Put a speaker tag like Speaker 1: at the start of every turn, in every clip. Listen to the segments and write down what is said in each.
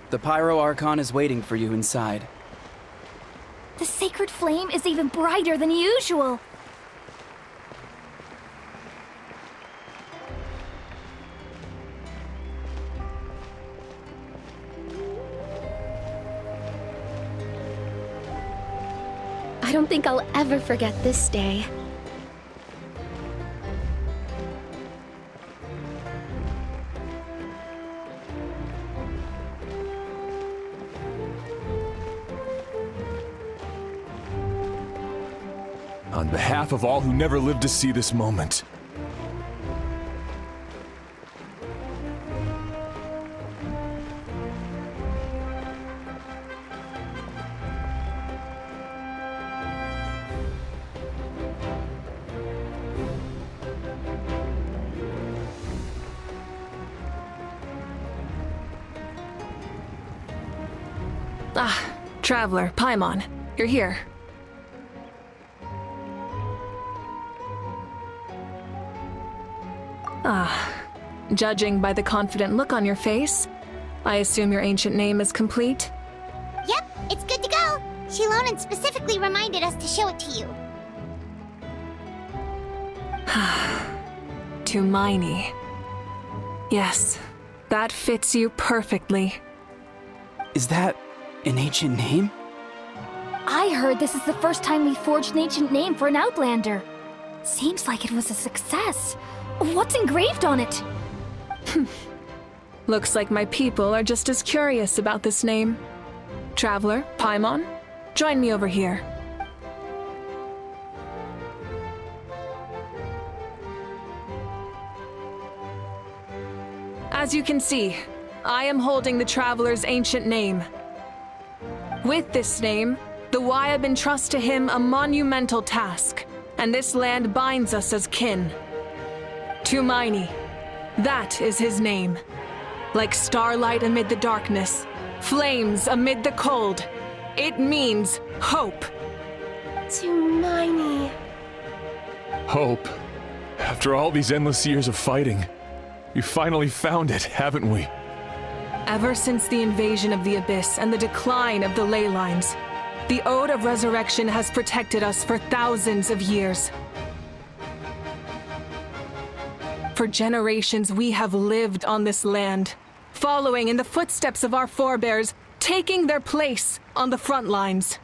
Speaker 1: The Pyro Archon is waiting for you inside.
Speaker 2: The sacred flame is even brighter than usual. I don't think I'll ever forget this day.
Speaker 3: On behalf of all who never lived to see this moment.
Speaker 4: Ah, Traveler, Paimon, you're here. Ah, judging by the confident look on your face, I assume your ancient name is complete?
Speaker 5: Yep, it's good to go. Shilonen specifically reminded us to show it to you.
Speaker 4: Tumaini. Yes, that fits you perfectly.
Speaker 1: Is that an ancient name?
Speaker 2: I heard this is the first time we forged an ancient name for an Outlander. Seems like it was a success. What's engraved on it?
Speaker 4: Looks like my people are just as curious about this name. Traveler, Paimon, join me over here. As you can see, I am holding the Traveler's ancient name. With this name, the Wyab entrust to him a monumental task, and this land binds us as kin. Tumaini, that is his name. Like starlight amid the darkness, flames amid the cold, it means hope.
Speaker 5: Tumaini.
Speaker 3: Hope. After all these endless years of fighting, we finally found it, haven't we?
Speaker 4: Ever since the invasion of the Abyss and the decline of the ley lines, the Ode of Resurrection has protected us for thousands of years. For generations, we have lived on this land, following in the footsteps of our forebears, taking their place on the front lines.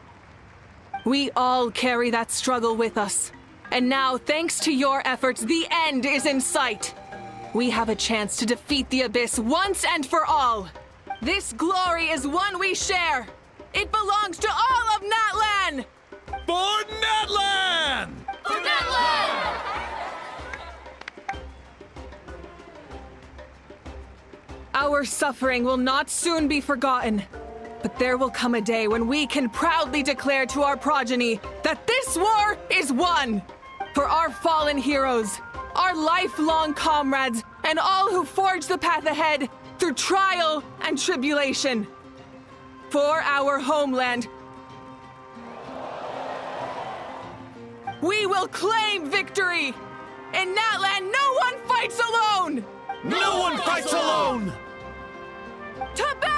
Speaker 4: We all carry that struggle with us, and now, thanks to your efforts, the end is in sight. We have a chance to defeat the Abyss once and for all. This glory is one we share. It belongs to all of Natlan!
Speaker 3: For Natlan!
Speaker 4: For Natlan! Our suffering will not soon be forgotten. But there will come a day when we can proudly declare to our progeny that this war is won! For our fallen heroes, our lifelong comrades, and all who forge the path ahead through trial and tribulation. For our homeland, we will claim victory! In Natlan, no one fights alone!
Speaker 3: No one fights alone!
Speaker 4: To battle!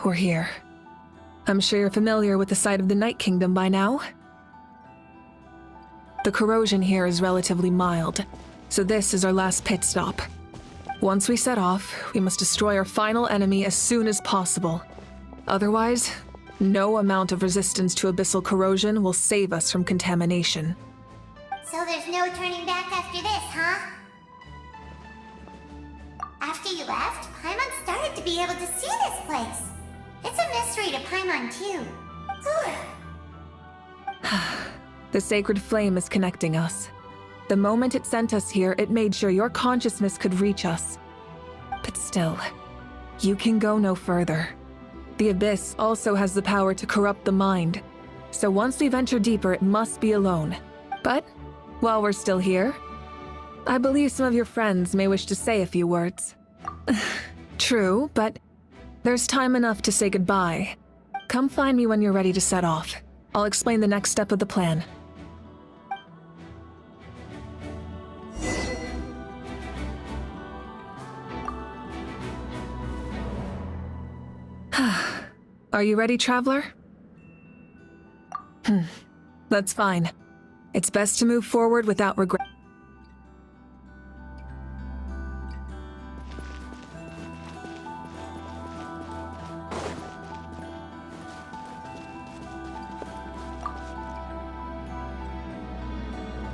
Speaker 4: We're here. I'm sure you're familiar with the site of the Night Kingdom by now. The corrosion here is relatively mild, so this is our last pit stop. Once we set off, we must destroy our final enemy as soon as possible. Otherwise, no amount of resistance to abyssal corrosion will save us from contamination.
Speaker 5: So there's no turning back after this, huh? After you left, Paimon started to be able to see this place. It's a mystery to Paimon, too.
Speaker 4: The sacred flame is connecting us. The moment it sent us here, it made sure your consciousness could reach us. But still, you can go no further. The Abyss also has the power to corrupt the mind, so once we venture deeper, it must be alone. But, while we're still here, I believe some of your friends may wish to say a few words. True, but there's time enough to say goodbye. Come find me when you're ready to set off. I'll explain the next step of the plan. Are you ready, traveler? That's fine. It's best to move forward without regret.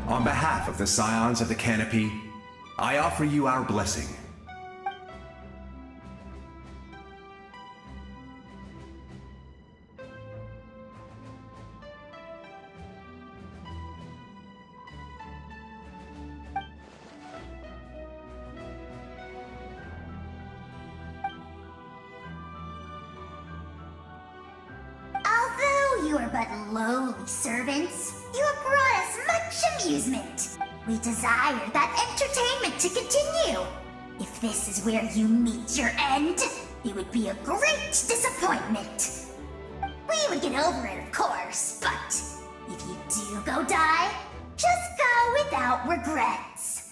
Speaker 6: On behalf of the Scions of the Canopy, I offer you our blessing.
Speaker 5: Although you are but lowly servants, you have brought us much amusement. We desire that entertainment to continue. If this is where you meet your end, it would be a great disappointment. We would get over it, of course, but if you do go die, just go without regrets.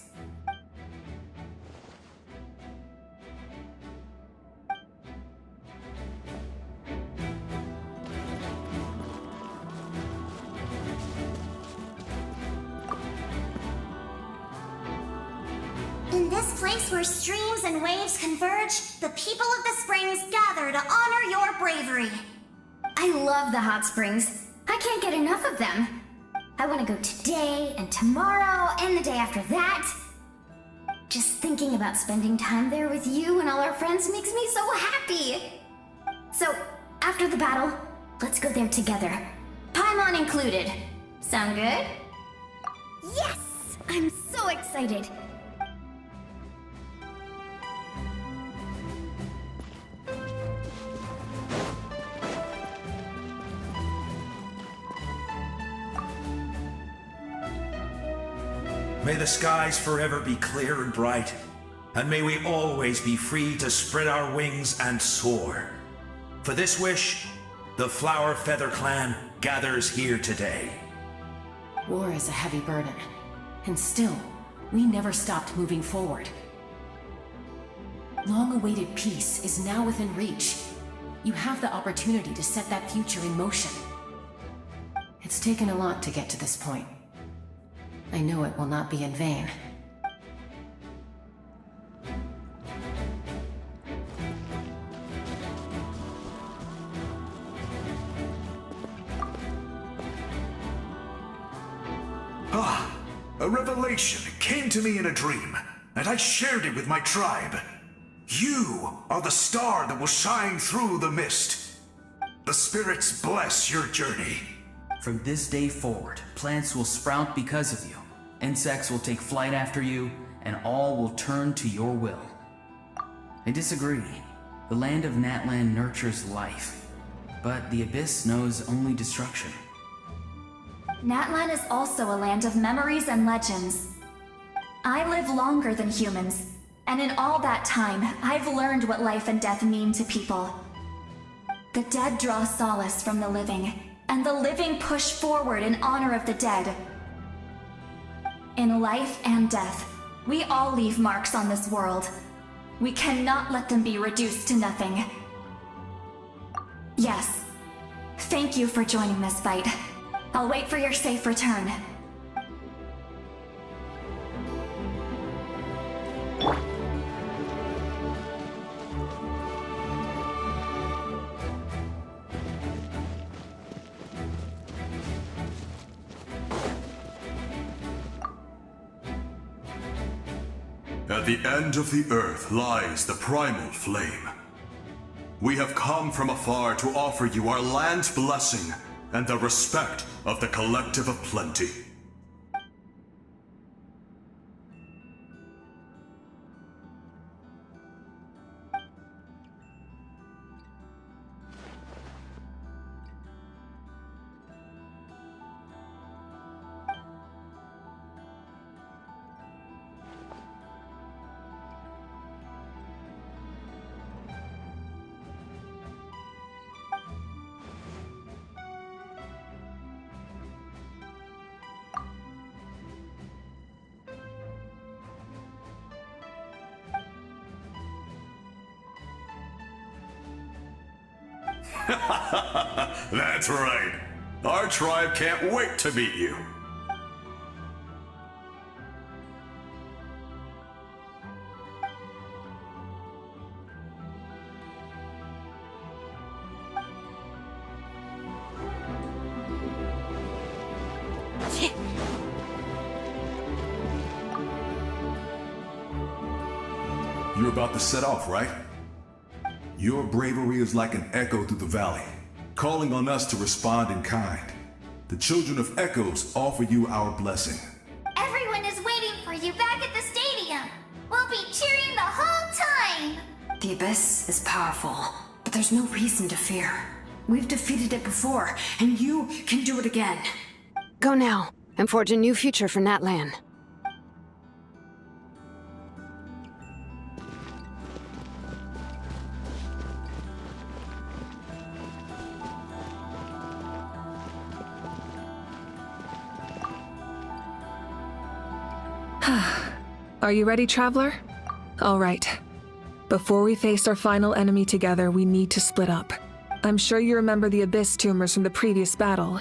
Speaker 5: In this place where streams and waves converge, the people of the springs gather to honor your bravery.
Speaker 2: I love the hot springs. I can't get enough of them. I want to go today and tomorrow and the day after that. Just thinking about spending time there with you and all our friends makes me so happy. So, after the battle, let's go there together. Paimon included. Sound good? Yes! I'm so excited.
Speaker 6: May the skies forever be clear and bright, and may we always be free to spread our wings and soar. For this wish, the Flower Feather Clan gathers here today.
Speaker 7: War is a heavy burden, and still, we never stopped moving forward. Long-awaited peace is now within reach. You have the opportunity to set that future in motion. It's taken a lot to get to this point. I know it will not be in vain.
Speaker 8: A revelation came to me in a dream, and I shared it with my tribe. You are the star that will shine through the mist. The spirits bless your journey.
Speaker 9: From this day forward, plants will sprout because of you, insects will take flight after you, and all will turn to your will. I disagree. The land of Natlan nurtures life, but the Abyss knows only destruction.
Speaker 2: Natlan is also a land of memories and legends. I live longer than humans, and in all that time, I've learned what life and death mean to people. The dead draw solace from the living, and the living push forward in honor of the dead. In life and death, we all leave marks on this world. We cannot let them be reduced to nothing. Yes. Thank you for joining this fight. I'll wait for your safe return.
Speaker 10: At the end of the earth lies the primal flame. We have come from afar to offer you our land's blessing and the respect of the Collective of Plenty. That's right. Our tribe can't wait to meet you.
Speaker 11: You're about to set off, right? Your bravery is like an echo through the valley, calling on us to respond in kind. The Children of Echoes offer you our blessing.
Speaker 5: Everyone is waiting for you back at the stadium. We'll be cheering the whole time.
Speaker 12: The Abyss is powerful, but there's no reason to fear. We've defeated it before, and you can do it again.
Speaker 13: Go now, and forge a new future for Natlan.
Speaker 4: Are you ready, Traveler? All right. Before we face our final enemy together, we need to split up. I'm sure you remember the Abyss tumors from the previous battle.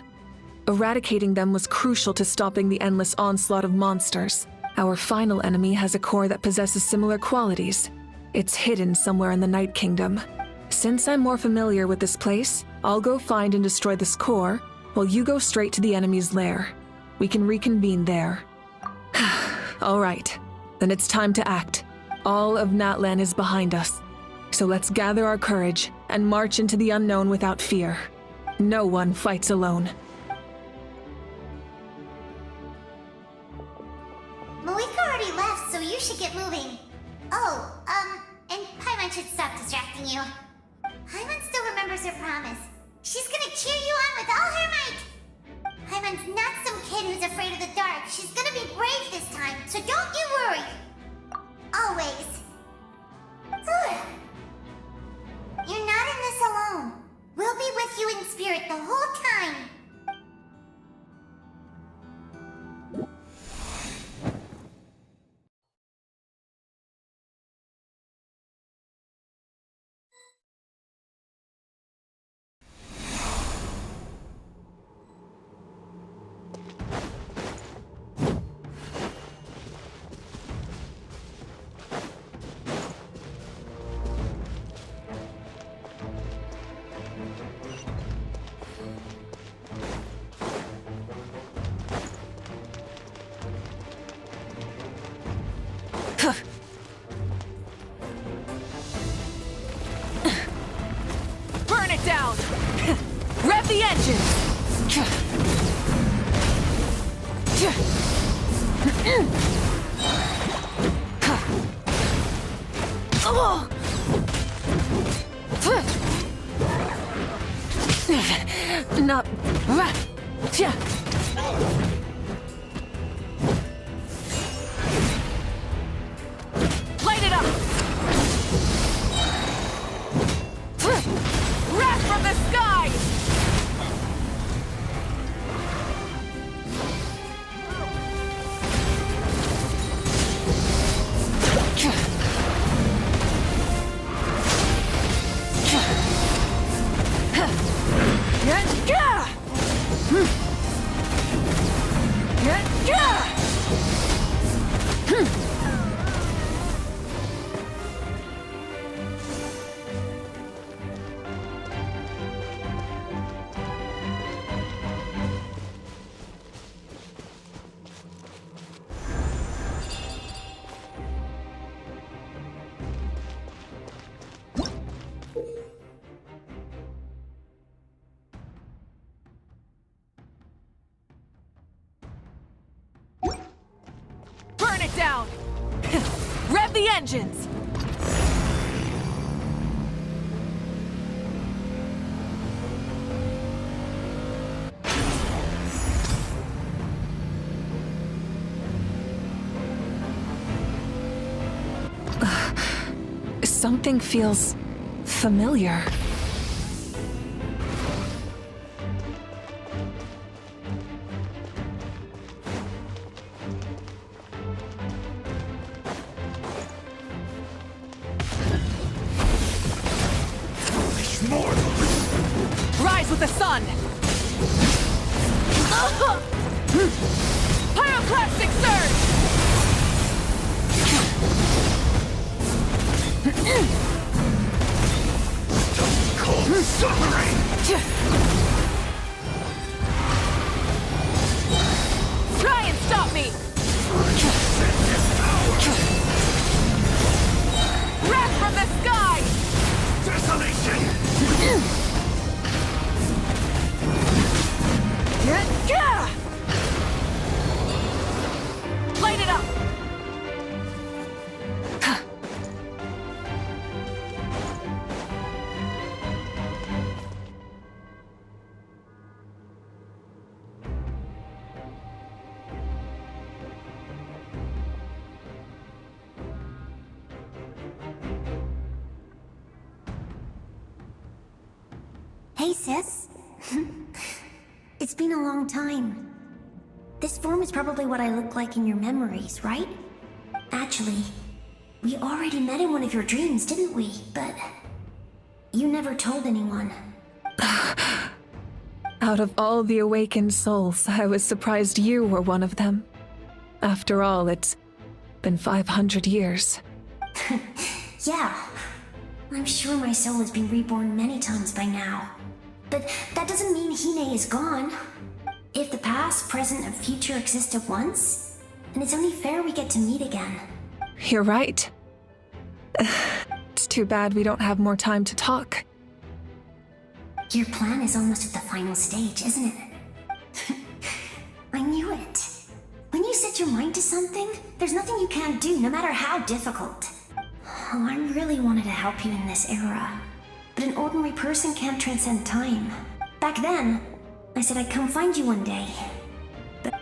Speaker 4: Eradicating them was crucial to stopping the endless onslaught of monsters. Our final enemy has a core that possesses similar qualities. It's hidden somewhere in the Night Kingdom. Since I'm more familiar with this place, I'll go find and destroy this core, while you go straight to the enemy's lair. We can reconvene there. All right. Then it's time to act. All of Natlan is behind us. So let's gather our courage and march into the unknown without fear. No one fights alone.
Speaker 5: Malika already left, so you should get moving. Oh, and Paimon should stop distracting you. Paimon still remembers her promise. She's gonna cheer you on with all her might. Paimon's not some kid who's afraid of the dark. She's gonna be brave this time, so don't you worry. Always. You're not in this alone. We'll be with you in spirit the whole time.
Speaker 4: Burn it down! Rev the engines! Not... Light it up! Wrath from the sky! down! Rev the engines! Something feels familiar. Rise with the sun! Pyroclastic surge!
Speaker 8: Cold suffering!
Speaker 4: Try and stop me! Wrath from the sky!
Speaker 8: Desolation!
Speaker 4: Light it up!
Speaker 5: Hey, sis. It's been a long time. This form is probably what I look like in your memories, right? Actually, we already met in one of your dreams, didn't we? But you never told anyone.
Speaker 4: Out of all the awakened souls, I was surprised you were one of them. After all, it's been 500 years.
Speaker 5: Yeah. I'm sure my soul has been reborn many times by now. But that doesn't mean Hine is gone. If the past, present, and future exist at once, then it's only fair we get to meet again.
Speaker 4: You're right. It's too bad we don't have more time to talk.
Speaker 5: Your plan is almost at the final stage, isn't it? I knew it. When you set your mind to something, there's nothing you can't do, no matter how difficult. Oh, I really wanted to help you in this era. But an ordinary person can't transcend time. Back then, I said I'd come find you one day. But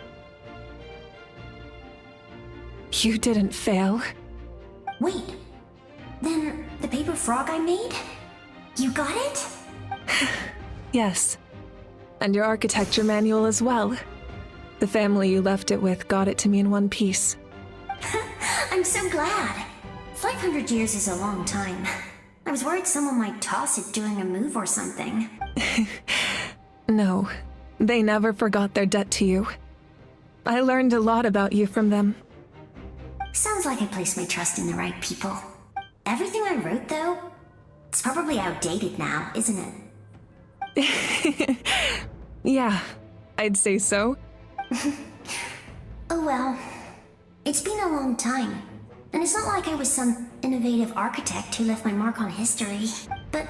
Speaker 4: you didn't fail.
Speaker 5: Wait. Then the paper frog I made? You got it?
Speaker 4: Yes. And your architecture manual as well. The family you left it with got it to me in one piece.
Speaker 5: I'm so glad. 500 years is a long time. I was worried someone might toss it during a move or something.
Speaker 4: No, they never forgot their debt to you. I learned a lot about you from them.
Speaker 5: Sounds like I placed my trust in the right people. Everything I wrote, though, it's probably outdated now, isn't
Speaker 4: it? Yeah, I'd say so.
Speaker 5: Oh well. It's been a long time. And it's not like I was some innovative architect who left my mark on history. But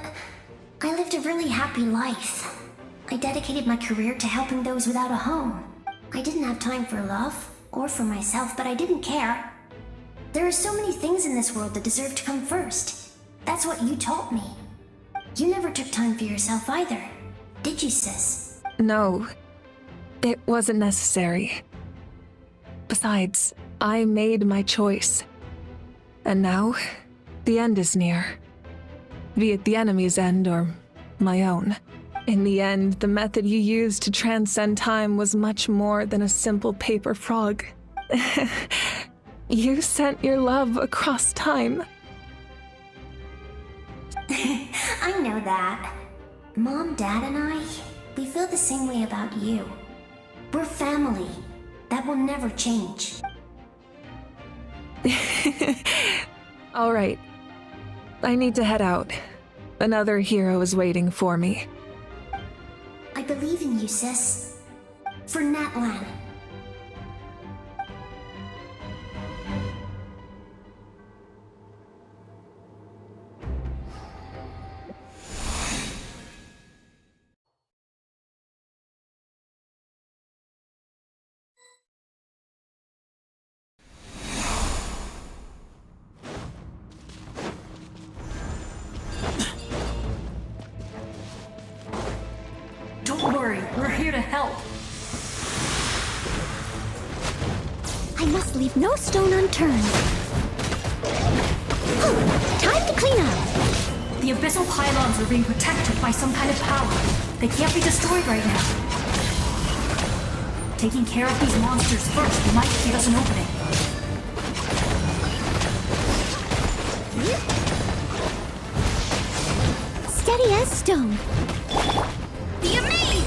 Speaker 5: I lived a really happy life. I dedicated my career to helping those without a home. I didn't have time for love, or for myself, but I didn't care. There are so many things in this world that deserve to come first. That's what you taught me. You never took time for yourself either, did you, sis?
Speaker 4: No, it wasn't necessary. Besides, I made my choice. And now, the end is near. Be it the enemy's end or my own. In the end, the method you used to transcend time was much more than a simple paper frog. You sent your love across time.
Speaker 5: I know that. Mom, Dad, and I, we feel the same way about you. We're family. That will never change.
Speaker 4: All right. I need to head out. Another hero is waiting for me.
Speaker 5: I believe in you, sis. For Natlan.
Speaker 12: worry. We're here to help.
Speaker 5: I must leave no stone unturned. Time to clean up.
Speaker 12: The abyssal pylons are being protected by some kind of power. They can't be destroyed right now. Taking care of these monsters first might give us an opening.
Speaker 5: Steady as stone.
Speaker 2: Be amazed!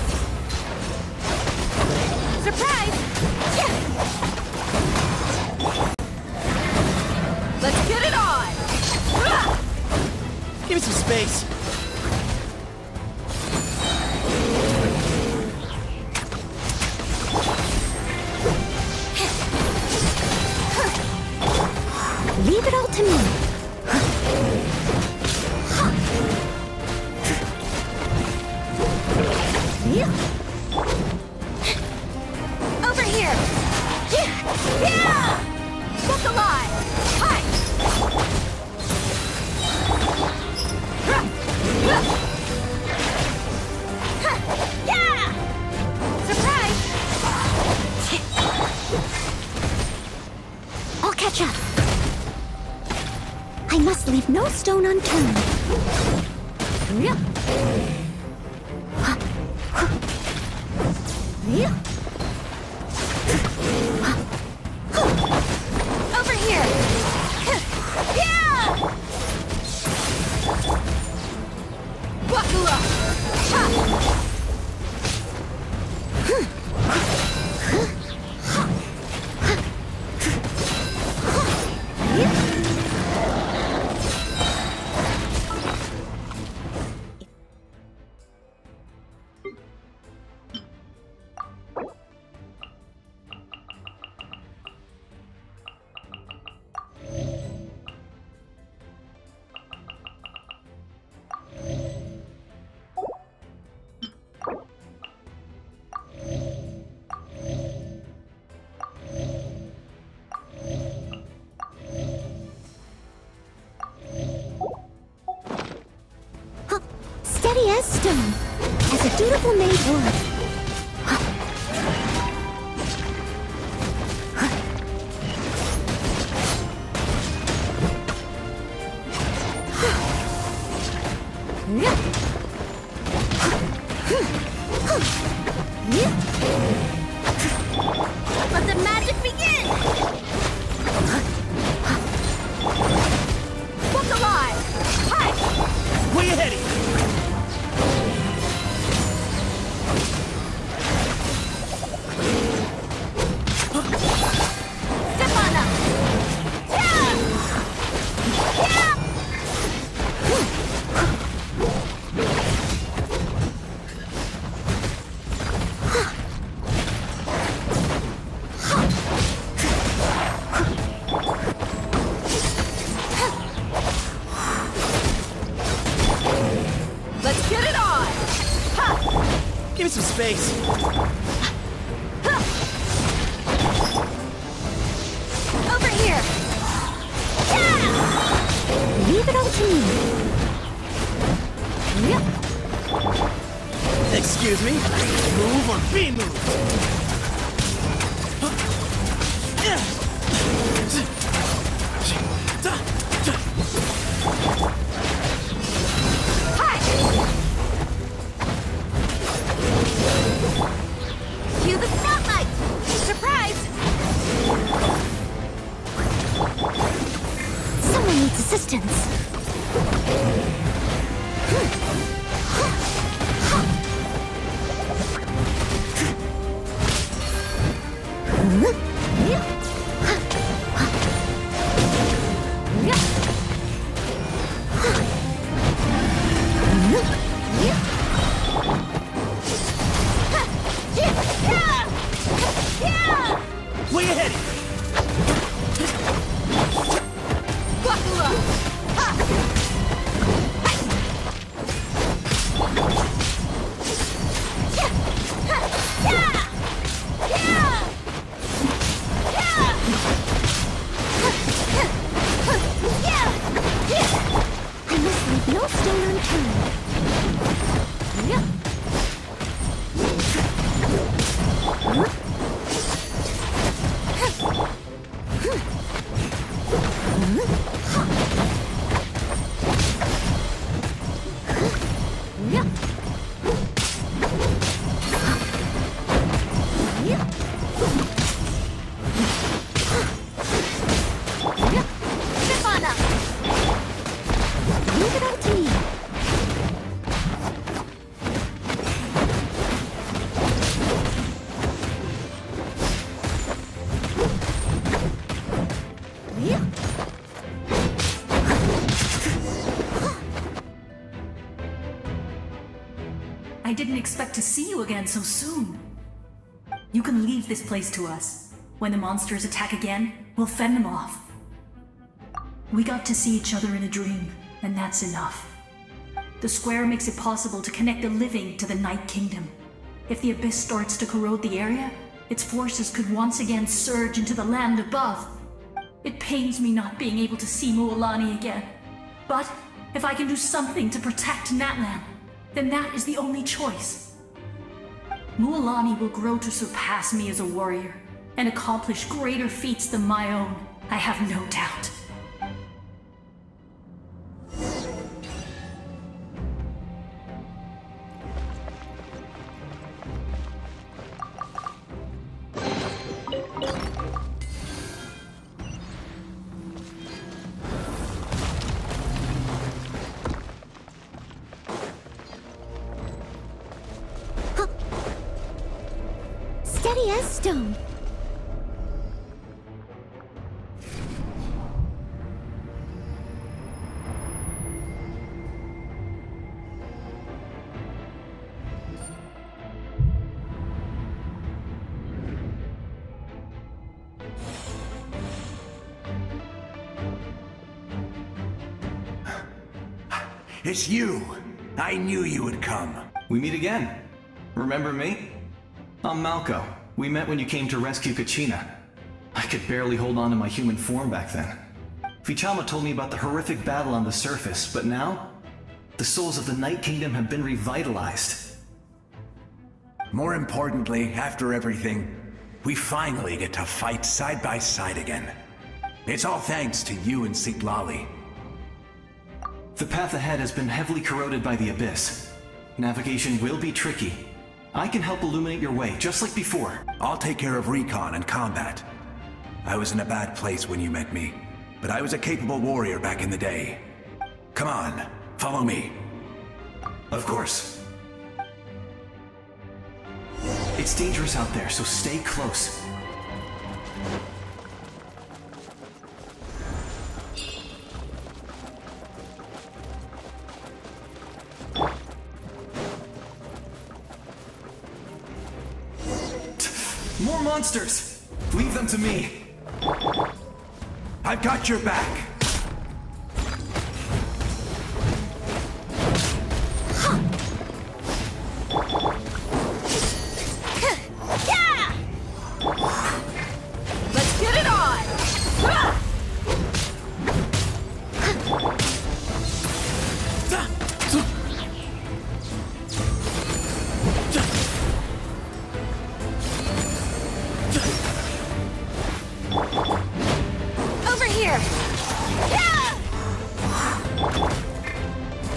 Speaker 2: Surprise! Let's get it on!
Speaker 1: Give me some space.
Speaker 5: Leave it all to me.
Speaker 2: Over here! Yeah! Look alive! Hi! Yeah! Surprise!
Speaker 5: I'll catch up. I must leave no stone unturned.
Speaker 2: Over here! Yeah! Buckle up! Ha!
Speaker 5: Steady as stone, as a dutiful maid would.
Speaker 2: Let the magic begin! Look alive! Hi!
Speaker 1: Way ahead of you.
Speaker 2: Step on up! Yeah! Yeah! Let's get it on! Ha!
Speaker 1: Give me some space.
Speaker 2: Over here! Yeah!
Speaker 5: Leave it all to me.
Speaker 1: Excuse me. Move or be moved.
Speaker 2: Hi! Cue the spotlight! Surprise!
Speaker 5: Someone needs assistance.
Speaker 1: Way ahead.
Speaker 2: Buckle up! Ha!
Speaker 5: I must leave no stone unturned.
Speaker 14: didn't expect to see you again so soon. You can leave this place to us. When the monsters attack again, we'll fend them off. We got to see each other in a dream, and that's enough. The square makes it possible to connect the living to the Night Kingdom. If the abyss starts to corrode the area, its forces could once again surge into the land above. It pains me not being able to see Mualani again. But if I can do something to protect Natlan, then that is the only choice. Mualani will grow to surpass me as a warrior and accomplish greater feats than my own, I have no doubt.
Speaker 5: Steady as stone.
Speaker 6: It's you! I knew you would come.
Speaker 15: We meet again. Remember me? I'm Malco. We met when you came to rescue Kachina. I could barely hold on to my human form back then. Vichama told me about the horrific battle on the surface, but now, the souls of the Night Kingdom have been revitalized.
Speaker 6: More importantly, after everything, we finally get to fight side by side again. It's all thanks to you and Siglali.
Speaker 15: The path ahead has been heavily corroded by the abyss. Navigation will be tricky. I can help illuminate your way, just like before.
Speaker 6: I'll take care of recon and combat. I was in a bad place when you met me, but I was a capable warrior back in the day. Come on, follow me.
Speaker 15: Of course. It's dangerous out there, so stay close. More monsters! Leave them to me!
Speaker 6: I've got your back!
Speaker 4: Let's get it on!
Speaker 5: Over here! Yeah!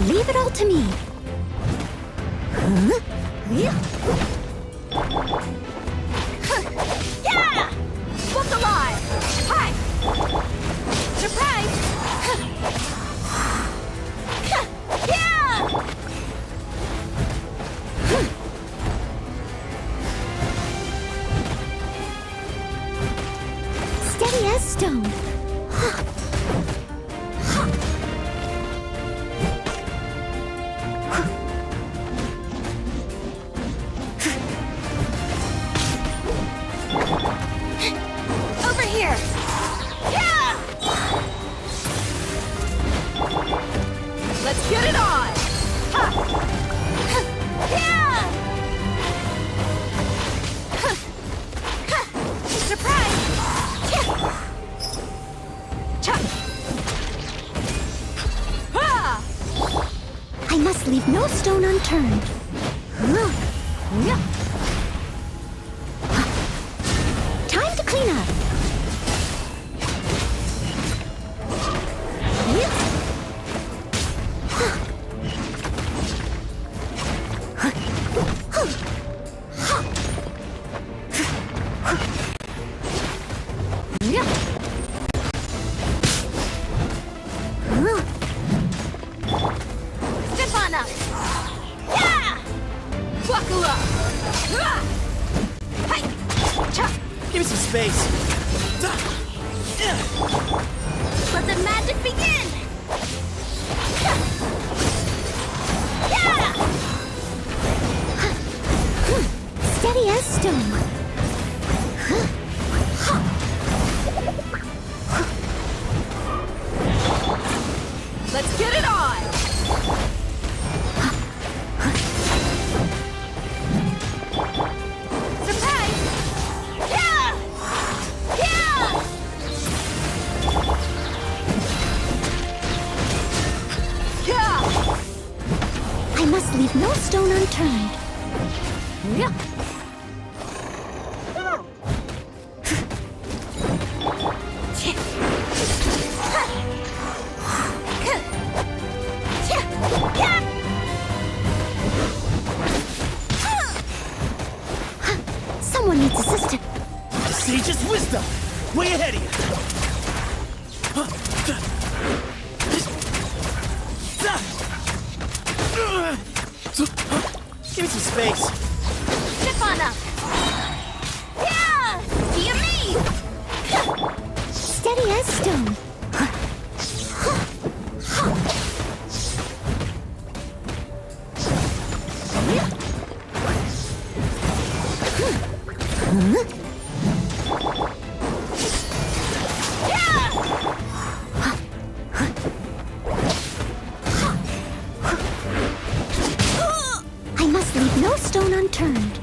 Speaker 5: Leave it all to me. Huh? Yeah! Yeah! Book alive! Hi! Surprise! Yeah! Steady as stone. Over here! Yeah!
Speaker 4: Let's get it on!
Speaker 5: Yeah! Surprise! I must leave no stone unturned. Time to clean up. Step on up. Yeah!
Speaker 4: Buckle up!
Speaker 5: Hi!
Speaker 1: Give me some space.
Speaker 5: Let the magic begin! Yeah! Steady as stone.
Speaker 4: Let's get it on!
Speaker 2: Surprise! Yeah! Yeah!
Speaker 4: Yeah!
Speaker 5: I must leave no stone unturned.
Speaker 2: Yeah!
Speaker 5: Someone needs assistance.
Speaker 1: The sage's wisdom! Way ahead of you! Give me some space.
Speaker 2: Step on up! Yeah! You me!
Speaker 5: Steady as stone. I must leave no stone unturned.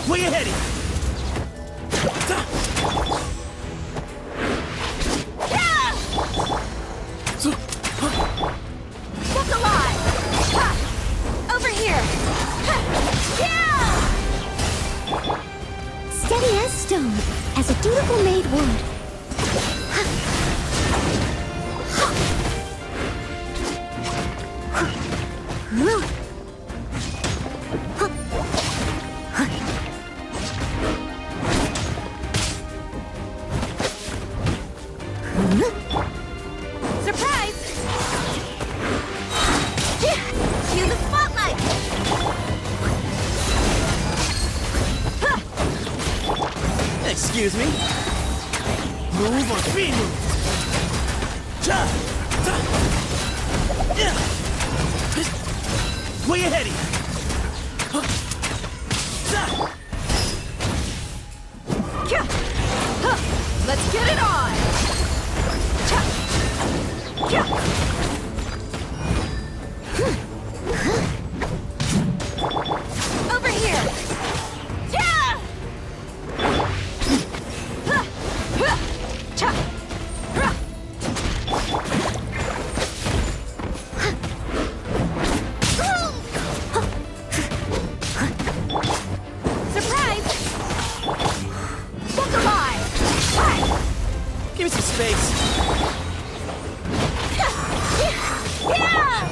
Speaker 1: Way ahead of you!
Speaker 2: Look alive! Over here! Yeah!
Speaker 5: Steady as stone, as a dutiful maid would.
Speaker 2: Surprise! Cue the spotlight!
Speaker 1: Excuse me? Move or be moved! Ja! Da! Yeah! Way ahead of you! Da!
Speaker 4: Let's get it on!
Speaker 2: Over here! Yeah! Surprise! Look alive!
Speaker 1: Give me some space.
Speaker 2: Yeah!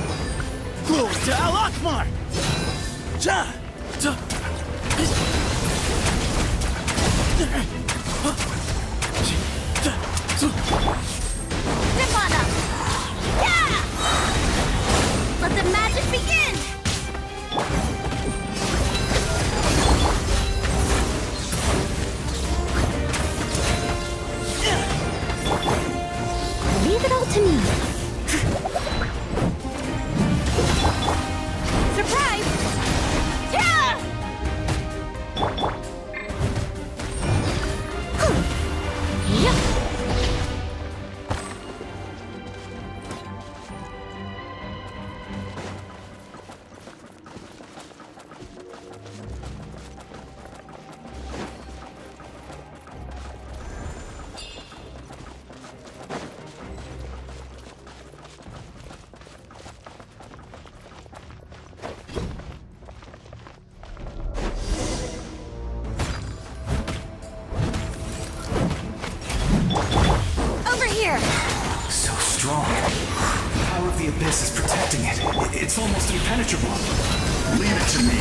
Speaker 1: Glory to Al Akbar! Ja! Da!
Speaker 2: Step on up! Yeah! Let the magic begin!
Speaker 5: Leave it all to me.
Speaker 2: Surprise! Yeah! Over here!
Speaker 15: So strong. The power of the abyss is protecting it. It's almost impenetrable.
Speaker 8: Leave it to me.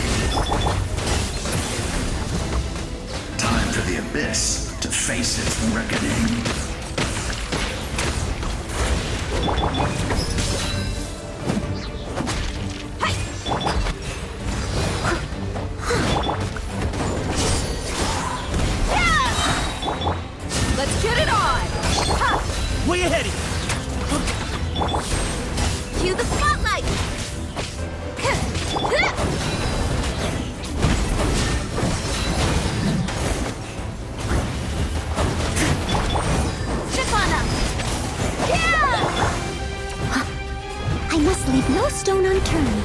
Speaker 8: Time for the abyss to face its reckoning.
Speaker 4: Let's get it
Speaker 16: on!
Speaker 1: Way ahead!
Speaker 16: Cue the spotlight! Step on up! Yeah!
Speaker 5: I must leave no stone unturned.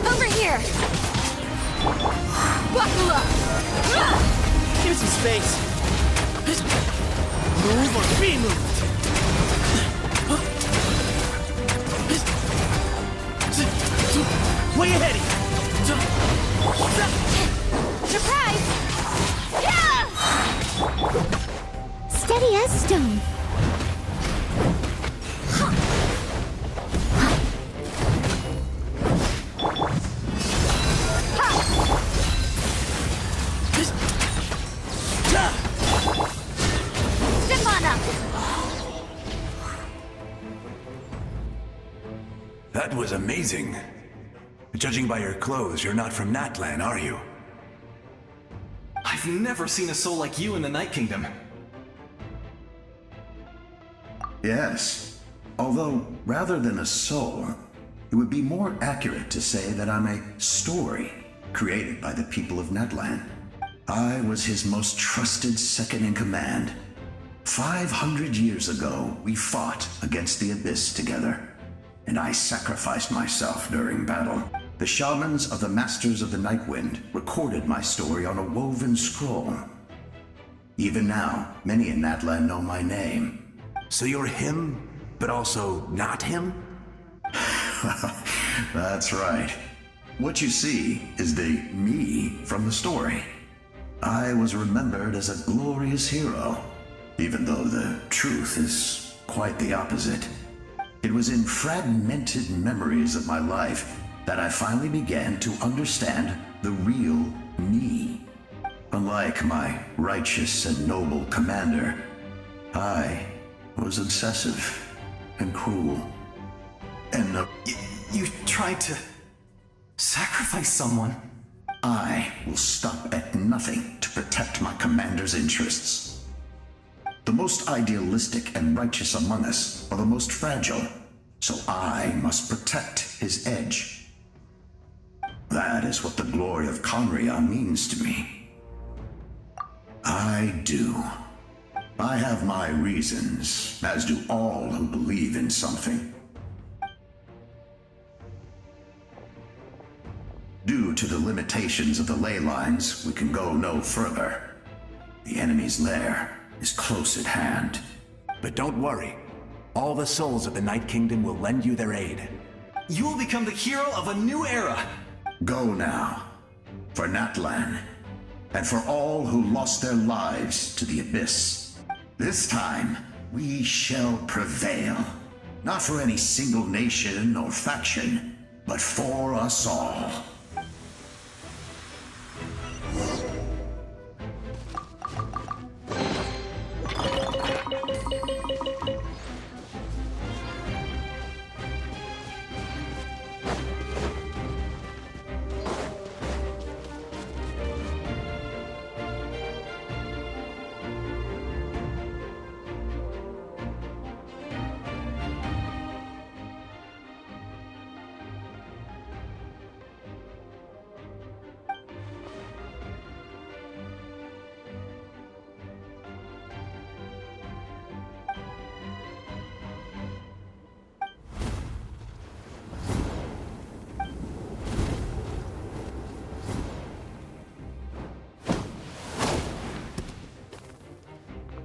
Speaker 16: Over here! Buckle up!
Speaker 1: Give me some space. Move or be moved. Way ahead!
Speaker 16: Surprise! Yeah!
Speaker 5: Steady as stone.
Speaker 16: Step on up!
Speaker 6: That was amazing. Judging by your clothes, you're not from Natlan, are you?
Speaker 15: I've never seen a soul like you in the Night Kingdom.
Speaker 8: Yes. Although, rather than a soul, it would be more accurate to say that I'm a story created by the people of Natlan. I was his most trusted second-in-command. 500 years ago, we fought against the Abyss together, and I sacrificed myself during battle. The shamans of the Masters of the Nightwind recorded my story on a woven scroll. Even now, many in Natlan know my name.
Speaker 6: So you're him, but also not him?
Speaker 8: That's right. What you see is the me from the story. I was remembered as a glorious hero, even though the truth is quite the opposite. It was in fragmented memories of my life that I finally began to understand the real me. Unlike my righteous and noble commander, I was obsessive and cruel. And
Speaker 15: You tried to sacrifice someone.
Speaker 8: I will stop at nothing to protect my commander's interests. The most idealistic and righteous among us are the most fragile, so I must protect his edge. That is what the glory of Conria means to me. I do. I have my reasons, as do all who believe in something. Due to the limitations of the ley lines, we can go no further. The enemy's lair is close at hand.
Speaker 6: But don't worry. All the souls of the Night Kingdom will lend you their aid.
Speaker 15: You will become the hero of a new era.
Speaker 8: Go now, for Natlan, and for all who lost their lives to the Abyss. This time, we shall prevail. Not for any single nation or faction, but for us all.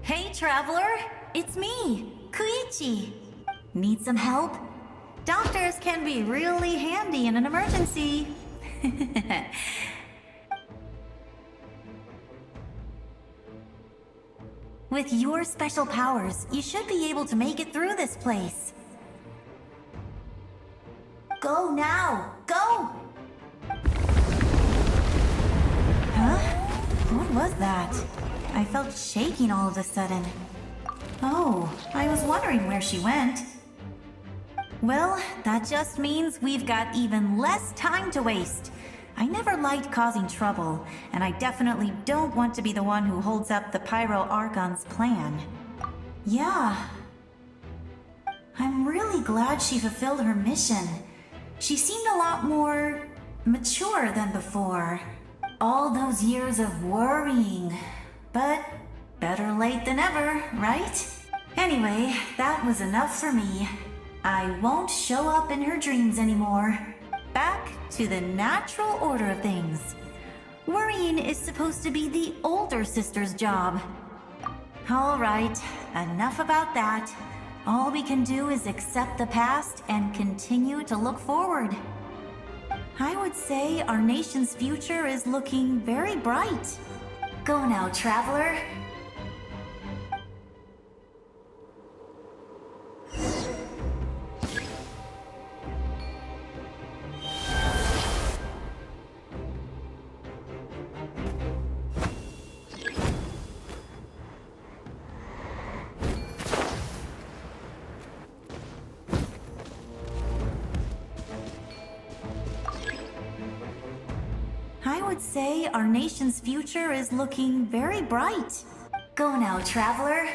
Speaker 17: Hey, traveler! It's me, Koichi. Need some help? Doctors can be really handy in an emergency. With your special powers, you should be able to make it through this place. Go now! Go! Huh? What was that? I felt shaking all of a sudden. Oh, I was wondering where she went. Well, that just means we've got even less time to waste. I never liked causing trouble, and I definitely don't want to be the one who holds up the Pyro Archon's plan. Yeah. I'm really glad she fulfilled her mission. She seemed a lot more mature than before. All those years of worrying. But better late than ever, right? Anyway, that was enough for me. I won't show up in her dreams anymore. Back to the natural order of things. Worrying is supposed to be the older sister's job. All right, enough about that. All we can do is accept the past and continue to look forward. I would say our nation's future is looking very bright. Go now, traveler. I would say our nation's future is looking very bright. Go now, traveler.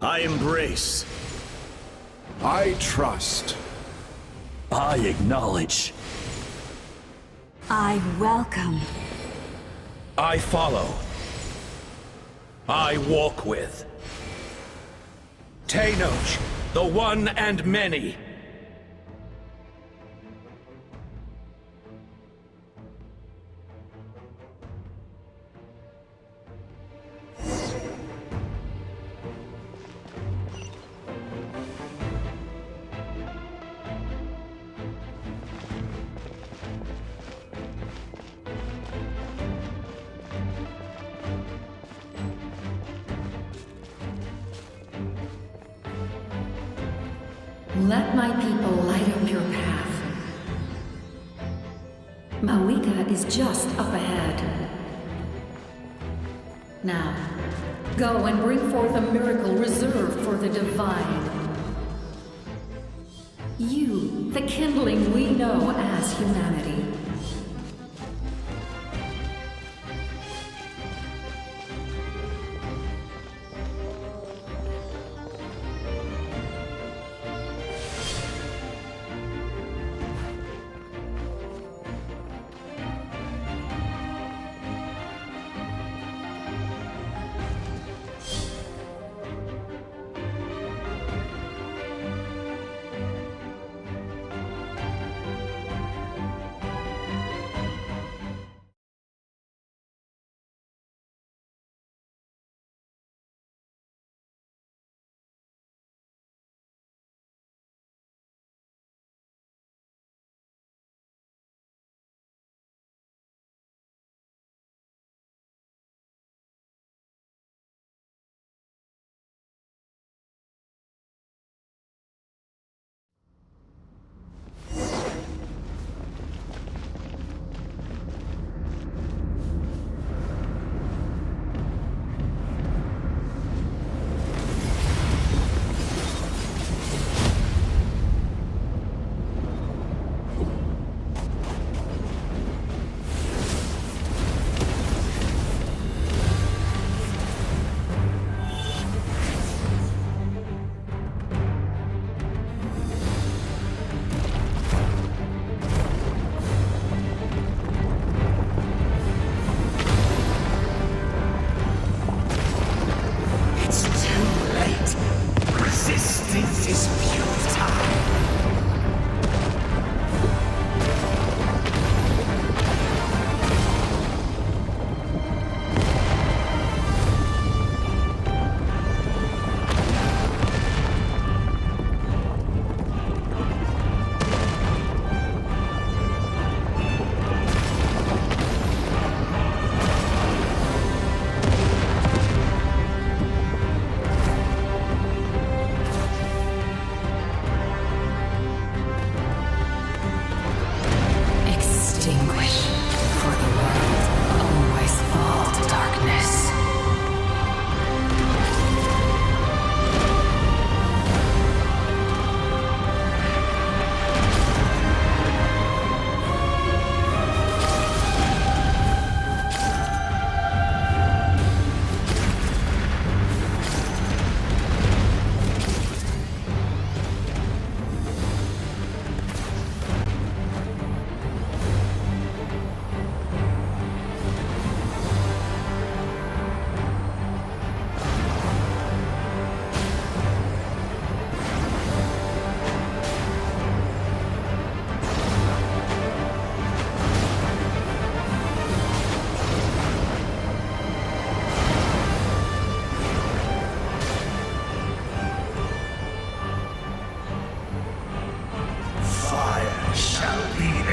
Speaker 18: I embrace.
Speaker 11: I trust.
Speaker 18: I acknowledge.
Speaker 12: I welcome.
Speaker 6: I follow. I walk with. Tenoch, the one and many.
Speaker 19: Let my people light up your path. Mawika is just up ahead. Now, go and bring forth a miracle reserved for the divine. You, the kindling we know as humanity.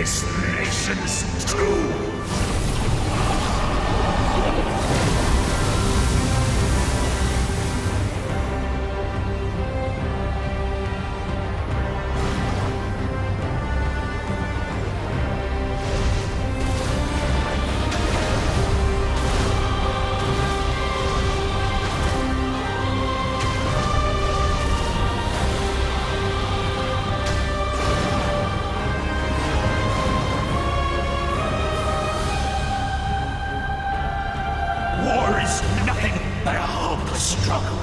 Speaker 6: this nation's tomb! War is nothing but a hopeless struggle.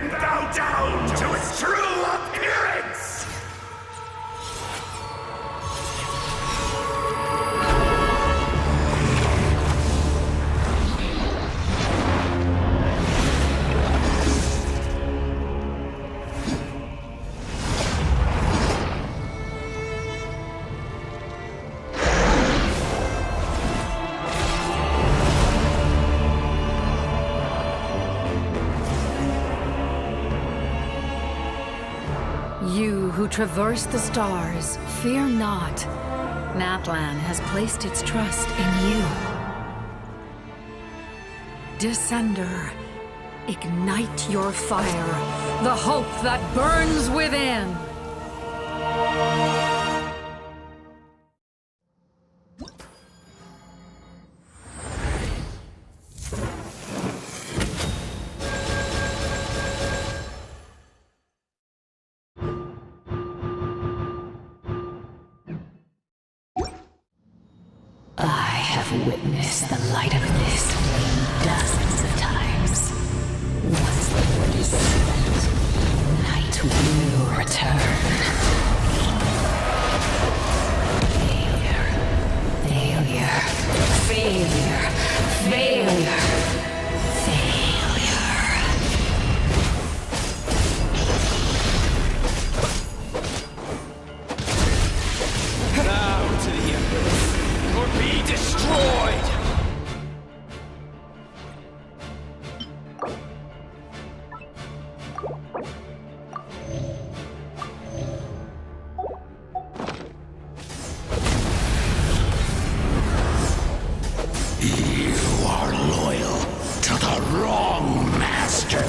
Speaker 6: and bow down to its true appearance!
Speaker 12: You who traverse the stars, fear not. Natlan has placed its trust in you. Descender, ignite your fire, the hope that burns within.
Speaker 20: I have witnessed the light of this flame dozens of times. Once the wood is set, night will return. Failure. Failure. Failure. Failure.
Speaker 1: Bow to the Empress, or be destroyed!
Speaker 6: You are loyal to the wrong master.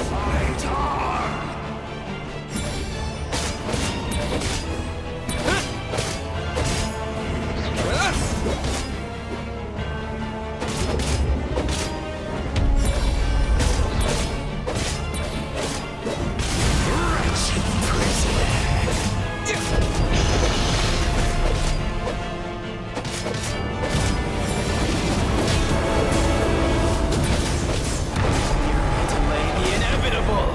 Speaker 6: Fight on!
Speaker 1: Delay the inevitable!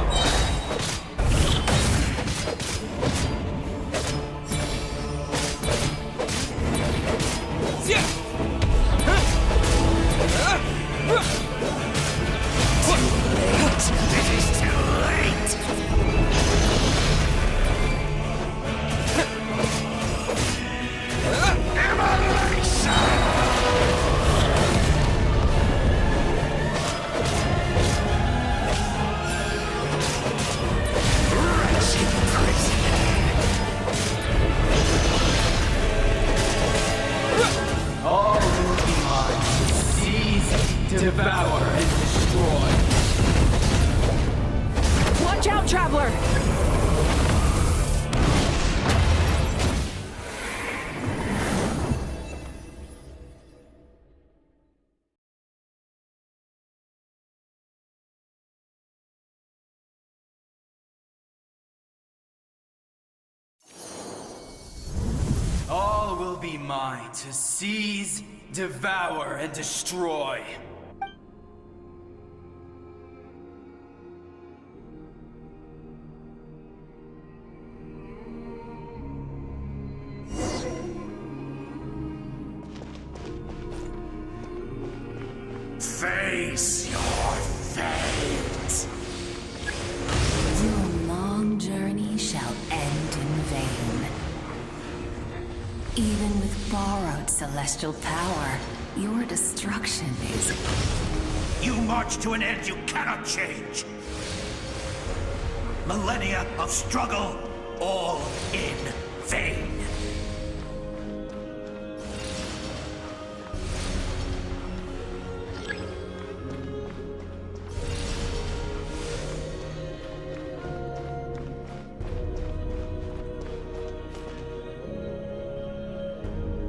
Speaker 6: It is too late!
Speaker 1: All will be mine. Seize, devour, and destroy.
Speaker 4: Watch out, Traveler!
Speaker 1: All will be mine to seize, devour, and destroy.
Speaker 6: Face your fate!
Speaker 20: Your long journey shall end in vain. Even with borrowed celestial power, your destruction is...
Speaker 6: You march to an end you cannot change. Millennia of struggle, all in vain.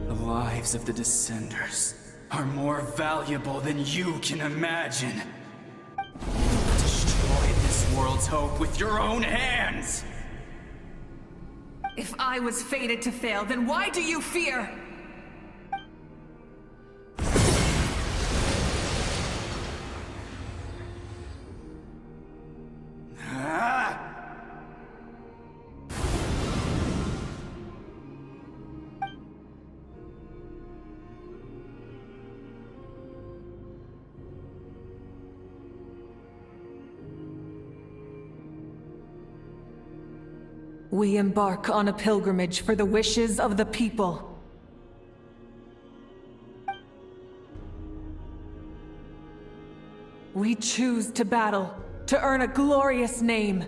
Speaker 1: The lives of the Descenders are more valuable than you can imagine. Destroy this world's hope with your own hands!
Speaker 4: If I was fated to fail, then why do you fear? we embark on a pilgrimage for the wishes of the people. We choose to battle, to earn a glorious name.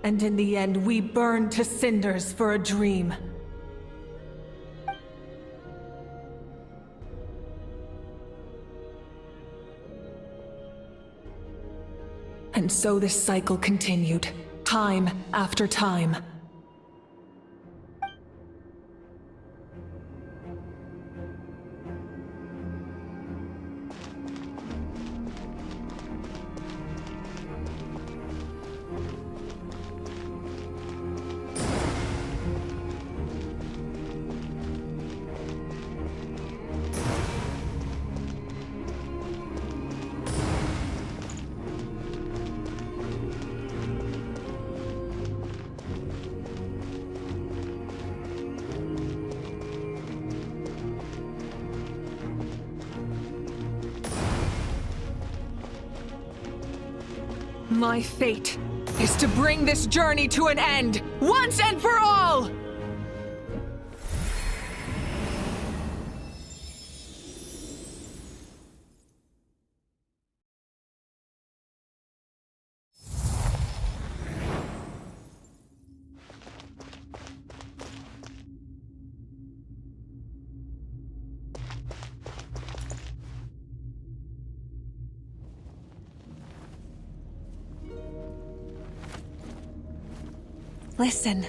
Speaker 4: And in the end, we burn to cinders for a dream. And so this cycle continued, time after time. My fate is to bring this journey to an end, once and for all! Listen.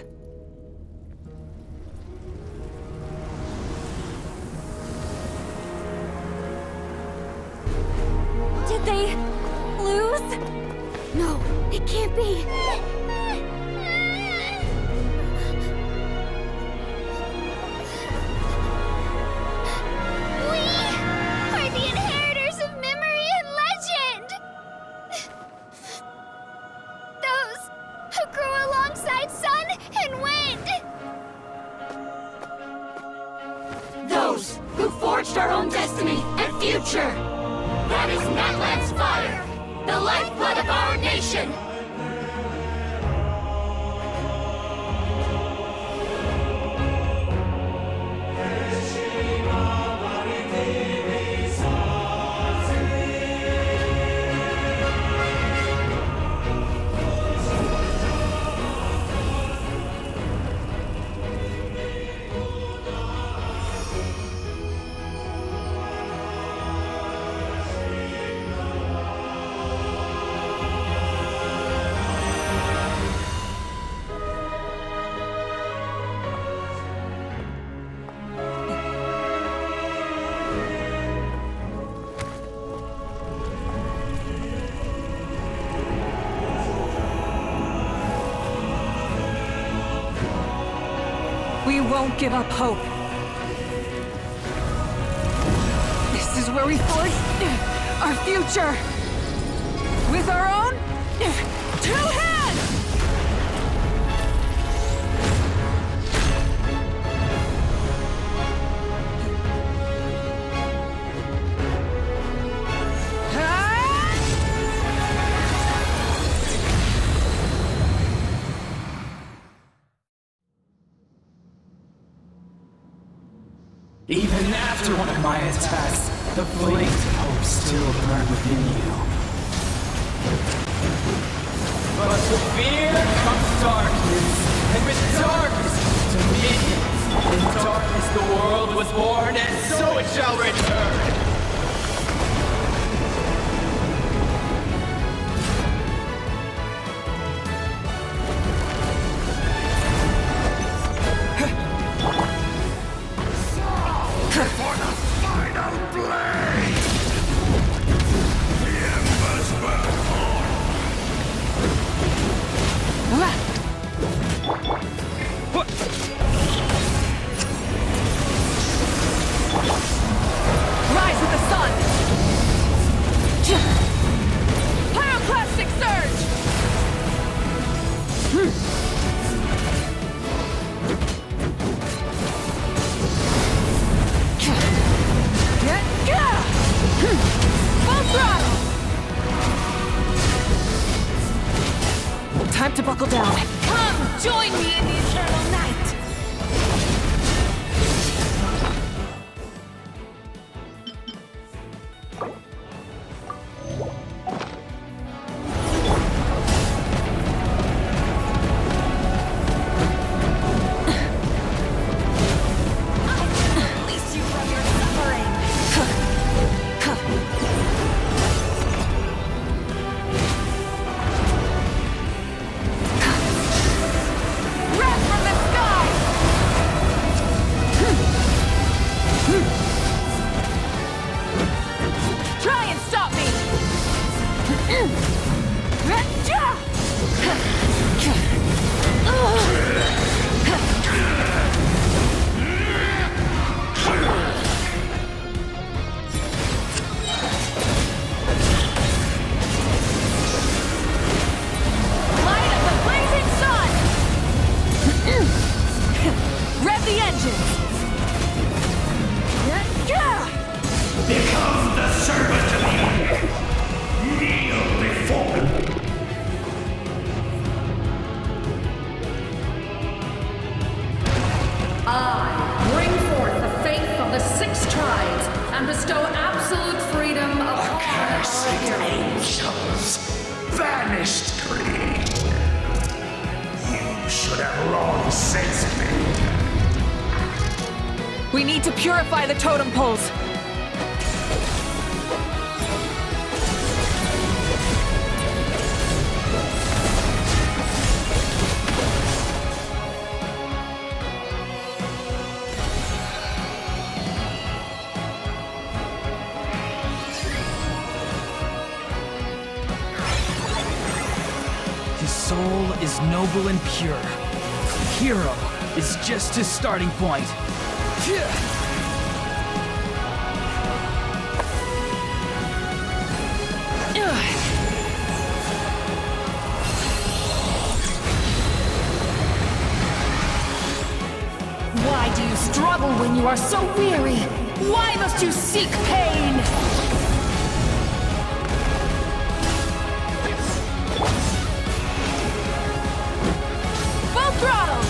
Speaker 16: Did they lose? No, it can't be.
Speaker 2: We are the inheritors of memory and legend! Those who grew alongside sun and wind!
Speaker 19: Those who forged our own destiny and future! That is Natlan's fire! The lifeblood of our nation!
Speaker 4: We won't give up hope. This is where we forge our future. With our own 2 hands!
Speaker 1: Even after one of my attacks, the flames of hope still burn within you. But with fear comes darkness, and with darkness comes dominion. In darkness the world was born, and so it shall return.
Speaker 8: For the final blade! The embers burn on!
Speaker 4: Right! Time to buckle down.
Speaker 16: Come, join me in the eternal night!
Speaker 14: Release you from your suffering!
Speaker 16: Wrath from the sky! Try and stop me! Light of the blazing sun! Rev the engines!
Speaker 8: Become the servant of the kneel before me.
Speaker 21: I bring forth the faith of the 6 tribes and bestow absolute freedom upon
Speaker 8: Accursed
Speaker 21: our
Speaker 8: angels, vanished greed. You should have long since been.
Speaker 4: We need to purify the totem poles.
Speaker 1: His soul is noble and pure. Hero is just his starting point.
Speaker 16: Why do you struggle when you are so weary? Why must you seek pain? Full throttle!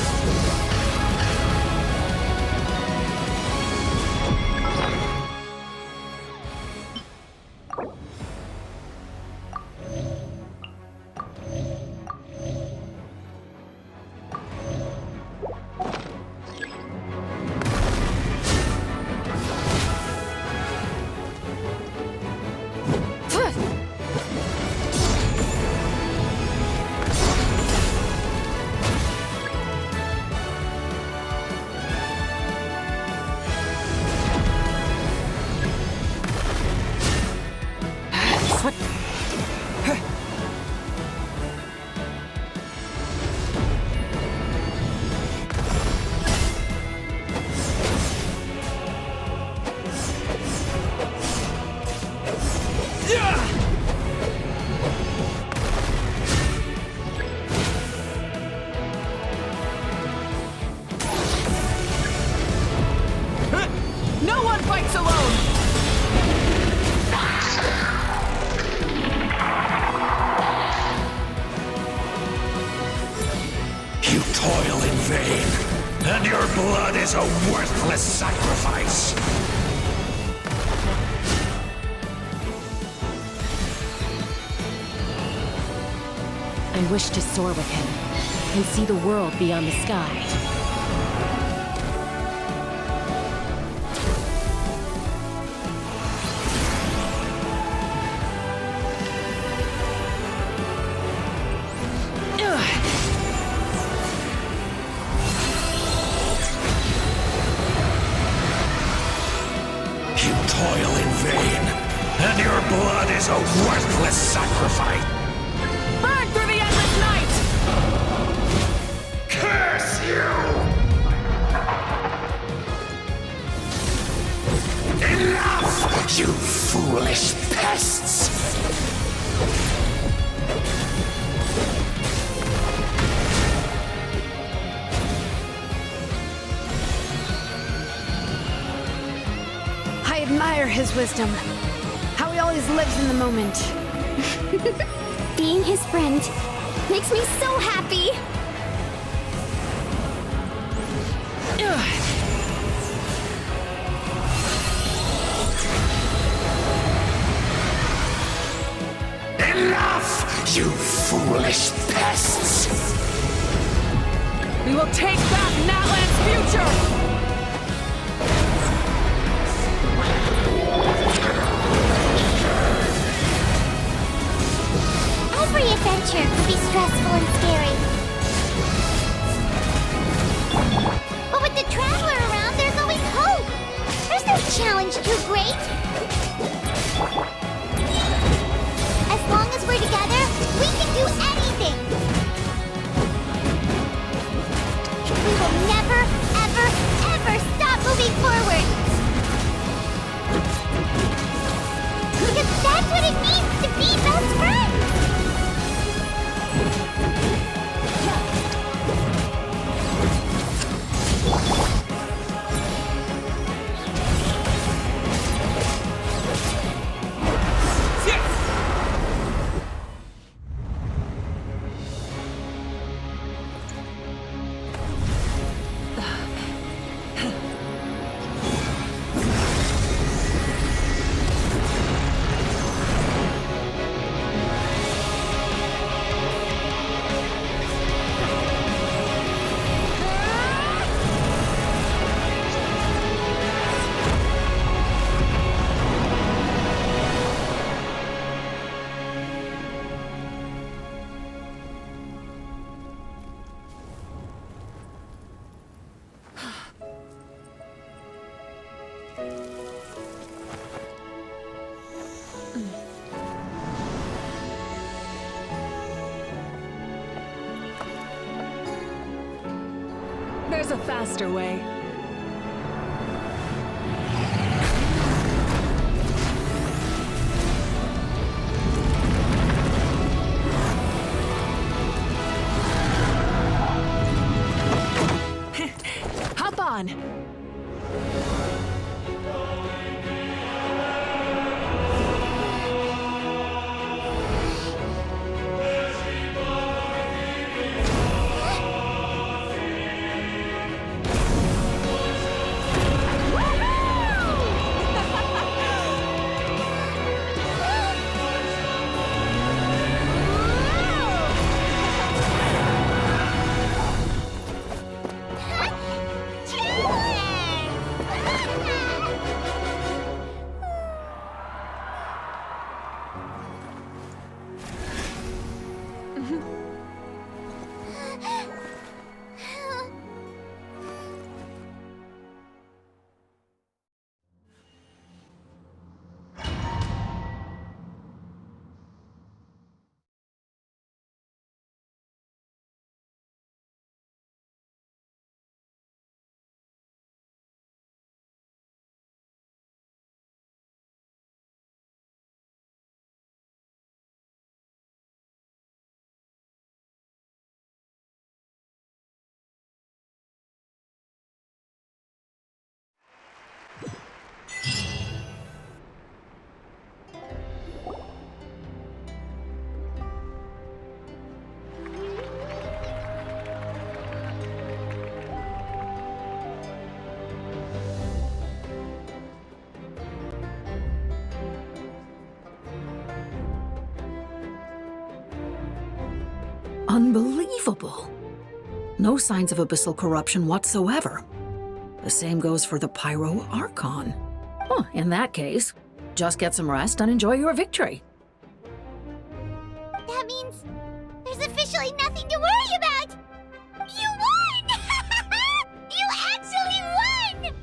Speaker 4: No one fights alone!
Speaker 8: You toil in vain, and your blood is a worthless sacrifice.
Speaker 20: I wish to soar with him and see the world beyond the sky.
Speaker 8: You toil in vain, and your blood is a worthless sacrifice.
Speaker 16: Burn through the endless night!
Speaker 8: Curse you! Enough, you foolish pests!
Speaker 13: I admire his wisdom. How he always lives in the moment.
Speaker 2: Being his friend, Makes me so happy!
Speaker 3: Enough, you foolish pests!
Speaker 4: We will take back Natlan's future!
Speaker 5: Every adventure can be stressful and scary. But with the Traveler around, there's always hope! There's no challenge too great! As long as we're together, we can do anything! We will never, ever, ever stop moving forward! Because that's what it means to be best friends!
Speaker 4: There's a faster way. Hop on!
Speaker 22: Unbelievable. No signs of abyssal corruption whatsoever. The same goes for the Pyro Archon. Huh, in that case, just get some rest and enjoy your victory.
Speaker 5: That means there's officially nothing to worry about! You won! You actually won!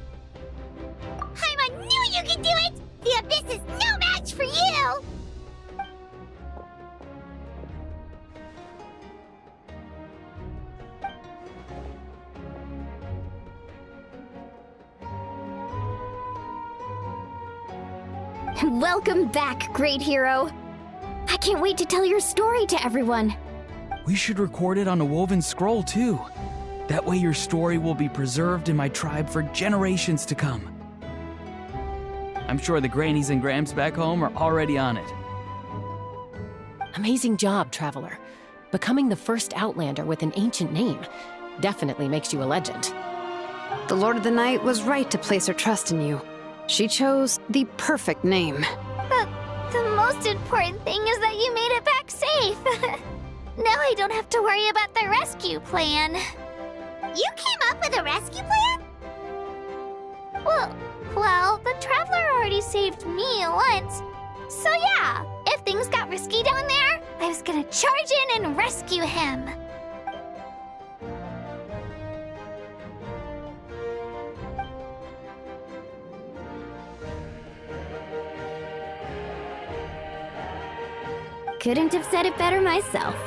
Speaker 5: Paimon knew you could do it! The Abyss is no match for you!
Speaker 2: Welcome back, great hero. I can't wait to tell your story to everyone.
Speaker 23: We should record it on a woven scroll, too. That way your story will be preserved in my tribe for generations to come. I'm sure the grannies and gramps back home are already on it.
Speaker 7: Amazing job, Traveler. Becoming the first Outlander with an ancient name definitely makes you a legend.
Speaker 13: The Lord of the Night was right to place her trust in you. She chose the perfect name.
Speaker 5: But the most important thing is that you made it back safe. Now I don't have to worry about the rescue plan. You came up with a rescue plan? Well, the Traveler already saved me once. So yeah, if things got risky down there, I was gonna charge in and rescue him.
Speaker 2: Couldn't have said it better myself.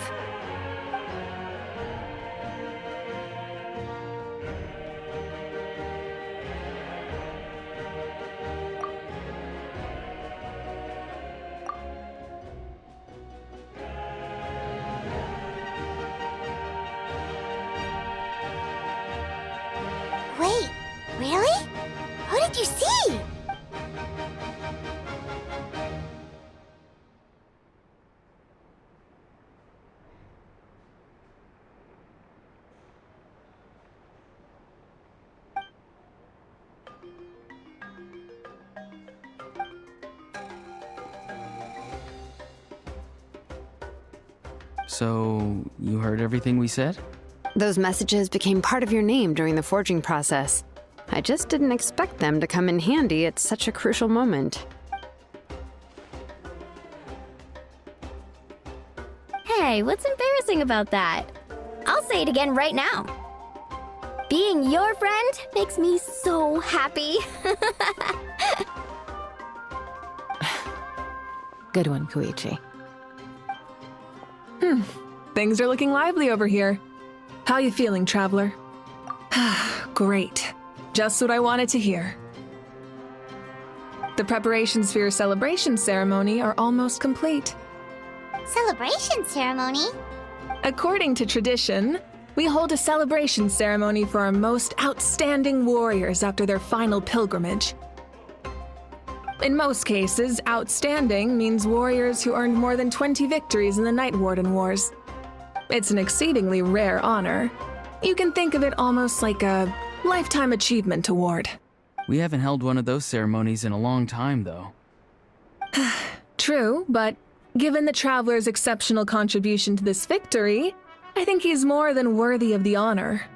Speaker 5: Wait, really? Who did you see?
Speaker 23: So, you heard everything we said?
Speaker 13: Those messages became part of your name during the forging process. I just didn't expect them to come in handy at such a crucial moment.
Speaker 2: Hey, what's embarrassing about that? I'll say it again right now. Being your friend makes me so happy.
Speaker 7: Good one, Koichi.
Speaker 4: Things are looking lively over here. How you feeling, Traveler? Great. Just what I wanted to hear. The preparations for your celebration ceremony are almost complete.
Speaker 5: Celebration ceremony?
Speaker 4: According to tradition, we hold a celebration ceremony for our most outstanding warriors after their final pilgrimage. In most cases, outstanding means warriors who earned more than 20 victories in the Night Warden Wars. It's an exceedingly rare honor. You can think of it almost like a lifetime achievement award.
Speaker 23: We haven't held one of those ceremonies in a long time, though.
Speaker 4: True, but given the Traveler's exceptional contribution to this victory, I think he's more than worthy of the honor.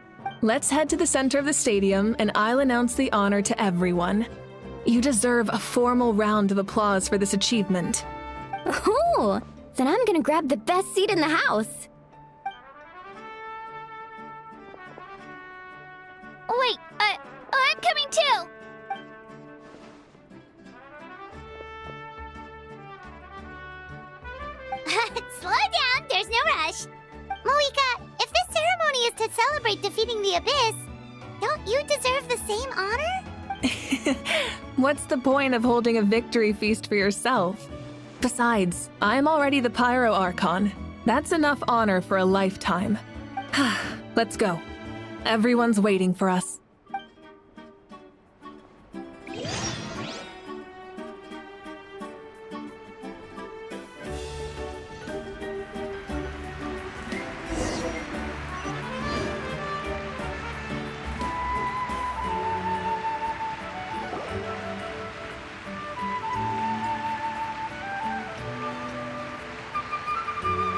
Speaker 4: Let's head to the center of the stadium and I'll announce the honor to everyone. You deserve a formal round of applause for this achievement.
Speaker 2: Ooh, then I'm gonna grab the best seat in the house.
Speaker 5: Wait, I'm coming too! Slow down, there's no rush. Moika, if this ceremony is to celebrate defeating the Abyss, don't you deserve the same honor?
Speaker 4: What's the point of holding a victory feast for yourself? Besides, I'm already the Pyro Archon. That's enough honor for a lifetime. Let's go. Everyone's waiting for us.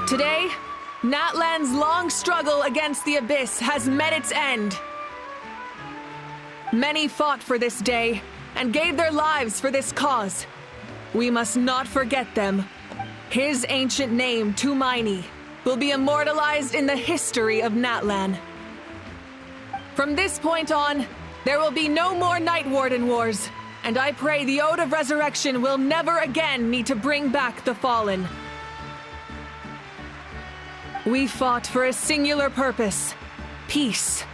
Speaker 4: Today, Natlan's long struggle against the Abyss has met its end. Many fought for this day and gave their lives for this cause. We must not forget them. His ancient name, Tumaini, will be immortalized in the history of Natlan. From this point on, there will be no more Night Warden Wars, and I pray the Ode of Resurrection will never again need to bring back the Fallen. We fought for a singular purpose, peace,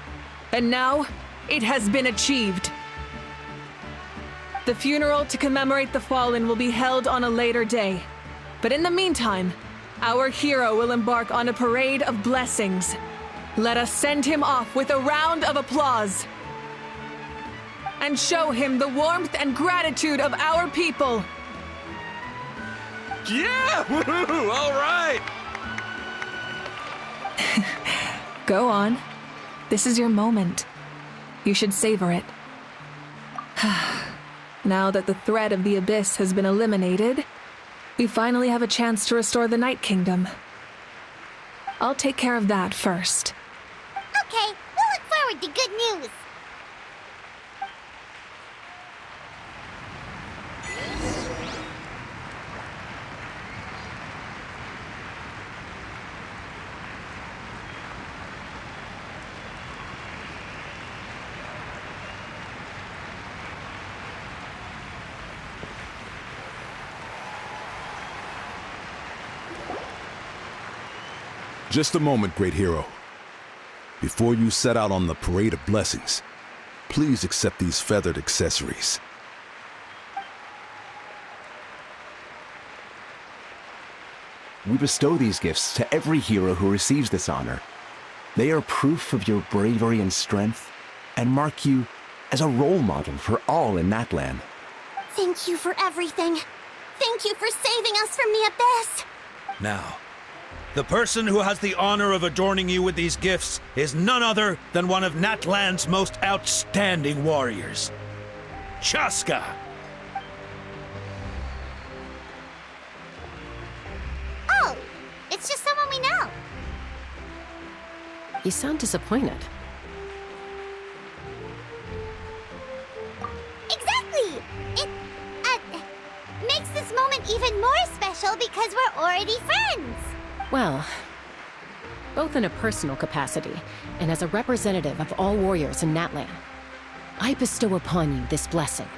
Speaker 4: and now it has been achieved. The funeral to commemorate the Fallen will be held on a later day, but in the meantime, our hero will embark on a parade of blessings. Let us send him off with a round of applause and show him the warmth and gratitude of our people.
Speaker 18: Yeah! Woohoo! All right!
Speaker 4: Go on. This is your moment. You should savor it. Now that the threat of the Abyss has been eliminated, we finally have a chance to restore the Night Kingdom. I'll take care of that first.
Speaker 5: Okay, we'll look forward to good news.
Speaker 11: Just a moment, great hero. Before you set out on the Parade of Blessings, please accept these feathered accessories.
Speaker 9: We bestow these gifts to every hero who receives this honor. They are proof of your bravery and strength, and mark you as a role model for all in Natlan.
Speaker 5: Thank you for everything. Thank you for saving us from the Abyss.
Speaker 6: Now, the person who has the honor of adorning you with these gifts is none other than one of Natlan's most outstanding warriors, Chaska.
Speaker 5: Oh, it's just someone we know.
Speaker 7: You sound disappointed.
Speaker 5: Exactly! It makes this moment even more special because we're already friends.
Speaker 7: Well, both in a personal capacity and as a representative of all warriors in Natlan, I bestow upon you this blessing.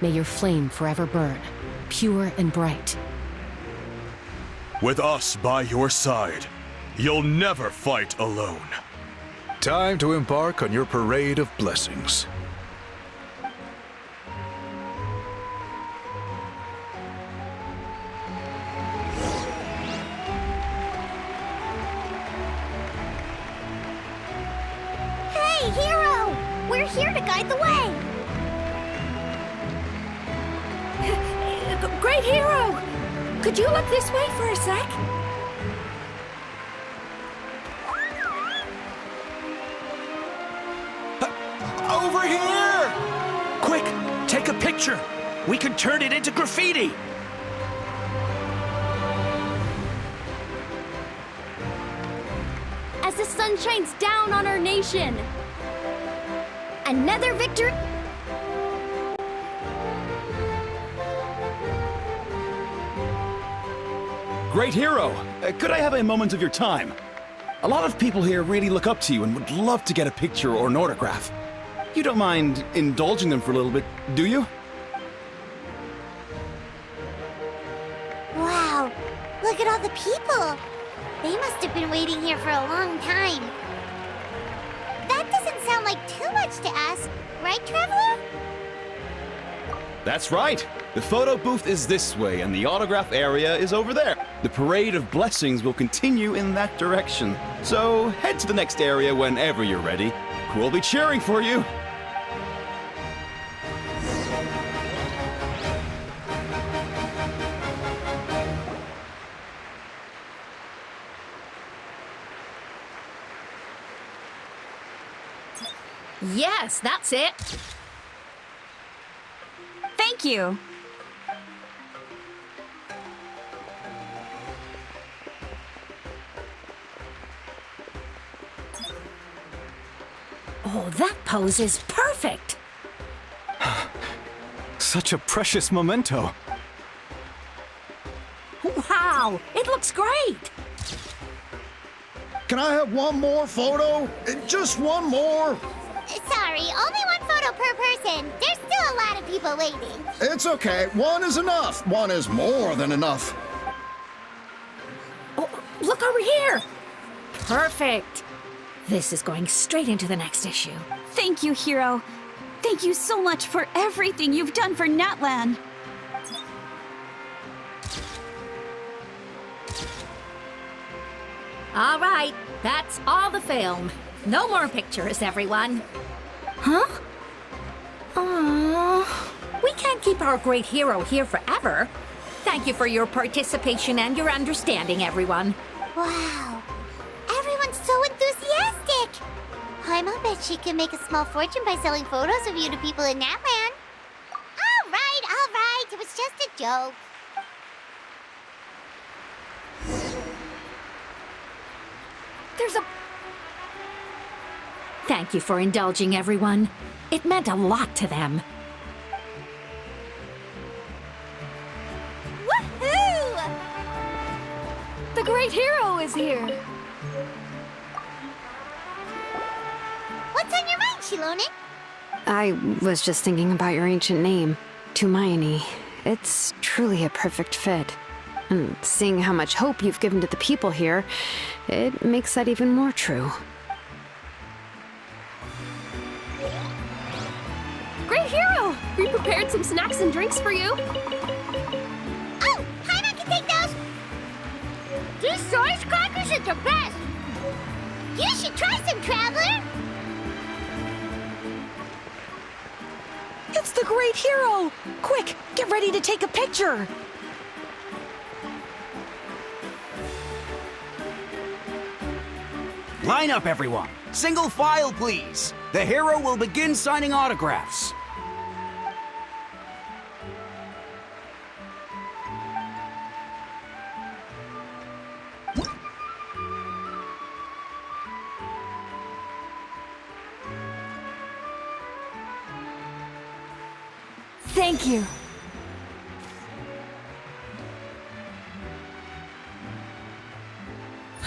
Speaker 7: May your flame forever burn, pure and bright.
Speaker 18: With us by your side, you'll never fight alone.
Speaker 8: Time to embark on your parade of blessings.
Speaker 5: Hey, hero! We're here to guide the way!
Speaker 12: Great hero! Could you look this way for a sec?
Speaker 6: Over here! Quick, take a picture. We can turn it into graffiti.
Speaker 2: As the sun shines down on our nation. Another victory.
Speaker 10: Great hero! Could I have a moment of your time? A lot of people here really look up to you and would love to get a picture or an autograph. You don't mind indulging them for a little bit, do you?
Speaker 5: Wow, look at all the people. They must have been waiting here for a long time. That doesn't sound like too much to ask, right, Traveler?
Speaker 10: That's right! The photo booth is this way and the autograph area is over there. The Parade of Blessings will continue in that direction. So head to the next area whenever you're ready. We'll be cheering for you!
Speaker 12: Yes, that's it.
Speaker 17: Thank you.
Speaker 12: Oh, that pose is perfect.
Speaker 10: Such a precious memento.
Speaker 12: Wow, it looks great.
Speaker 15: Can I have one more photo? Just one more?
Speaker 5: Sorry, only one photo per person. There's still a lot of people waiting.
Speaker 15: It's okay. One is enough. One is more than enough.
Speaker 12: Oh, look over here. Perfect. This is going straight into the next issue.
Speaker 17: Thank you, hero. Thank you so much for everything you've done for Natlan.
Speaker 12: All right, that's all the film. No more pictures, everyone. Huh? Aww. We can't keep our great hero here forever. Thank you for your participation and your understanding, everyone.
Speaker 5: Wow, Paimon bet she can make a small fortune by selling photos of you to people in Natland. All right. It was just a joke.
Speaker 12: There's a... Thank you for indulging everyone. It meant a lot to them.
Speaker 5: Woohoo!
Speaker 16: The great hero is here.
Speaker 5: What's on your mind, Shilonen?
Speaker 13: I was just thinking about your ancient name, Tumaini. It's truly a perfect fit. And seeing how much hope you've given to the people here, it makes that even more true.
Speaker 16: Great hero! We prepared some snacks and drinks for you.
Speaker 5: Oh, Paimon can take those! These source crackers are the best! You should try some, Traveler!
Speaker 22: It's the great hero! Quick, get ready to take a picture!
Speaker 14: Line up, everyone. Single file, please. The hero will begin signing autographs.
Speaker 16: Thank you.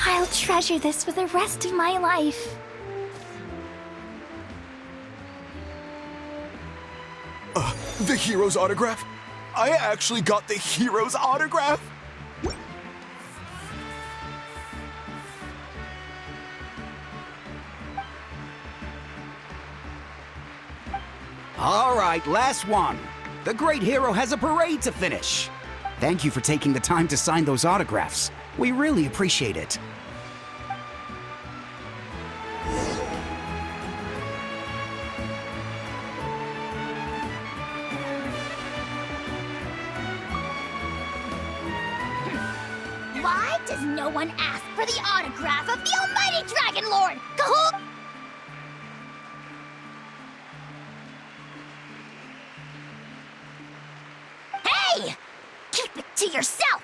Speaker 5: I'll treasure this for the rest of my life.
Speaker 19: The hero's autograph? I actually got the hero's autograph?
Speaker 14: All right, last one. The great hero has a parade to finish. Thank you for taking the time to sign those autographs. We really appreciate it.
Speaker 5: Why does no one ask for the autograph of the almighty Dragon Lord? Kahoot! Hey! Keep it to yourself!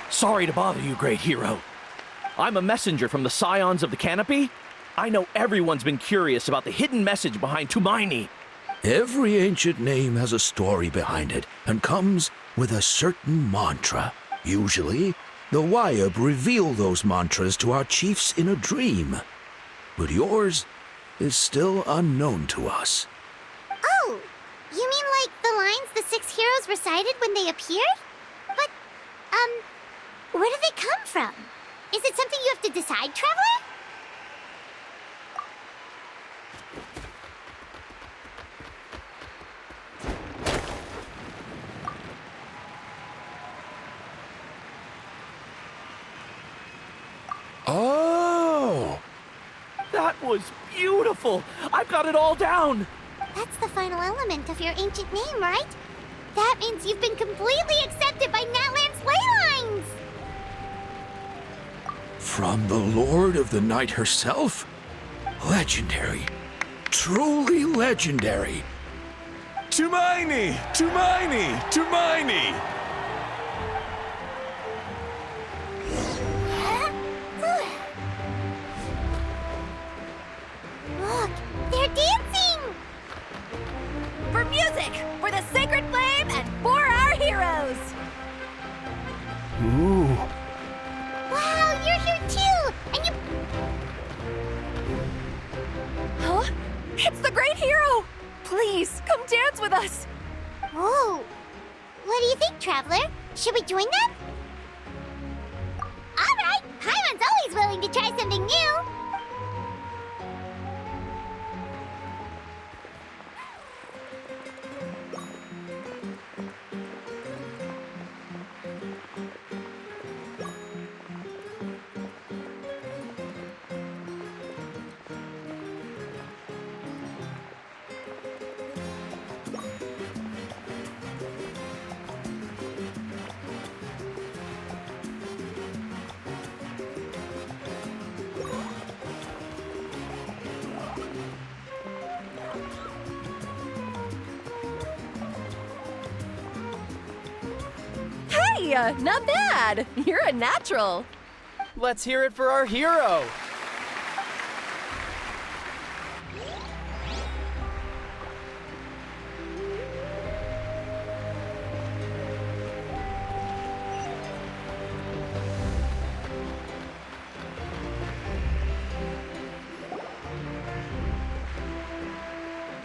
Speaker 21: Sorry to bother you, great hero. I'm a messenger from the Scions of the Canopy. I know everyone's been curious about the hidden message behind Tumaini.
Speaker 6: Every ancient name has a story behind it and comes with a certain mantra. Usually, the Wayab reveal those mantras to our chiefs in a dream. But yours is still unknown to us.
Speaker 5: Oh, you mean like the lines the 6 heroes recited when they appeared? But, where do they come from? Is it something you have to decide, Traveler?
Speaker 21: Oh! That was beautiful! I've got it all down!
Speaker 5: That's the final element of your ancient name, right? That means you've been completely accepted by Natland's ley lines!
Speaker 6: From the Lord of the Night herself? Legendary. Truly legendary.
Speaker 19: Tumaini! Tumaini! Tumaini!
Speaker 5: Look, they're dancing!
Speaker 16: For music, for the sacred flame, and for our heroes!
Speaker 14: Ooh.
Speaker 5: Wow, you're here too! And you...
Speaker 16: Huh? It's the great hero! Please, come dance with us!
Speaker 5: Whoa! What do you think, Traveler? Should we join them? Alright! Paimon's always willing to try something new!
Speaker 1: Hey, not bad. You're a natural.
Speaker 3: Let's hear it for our hero.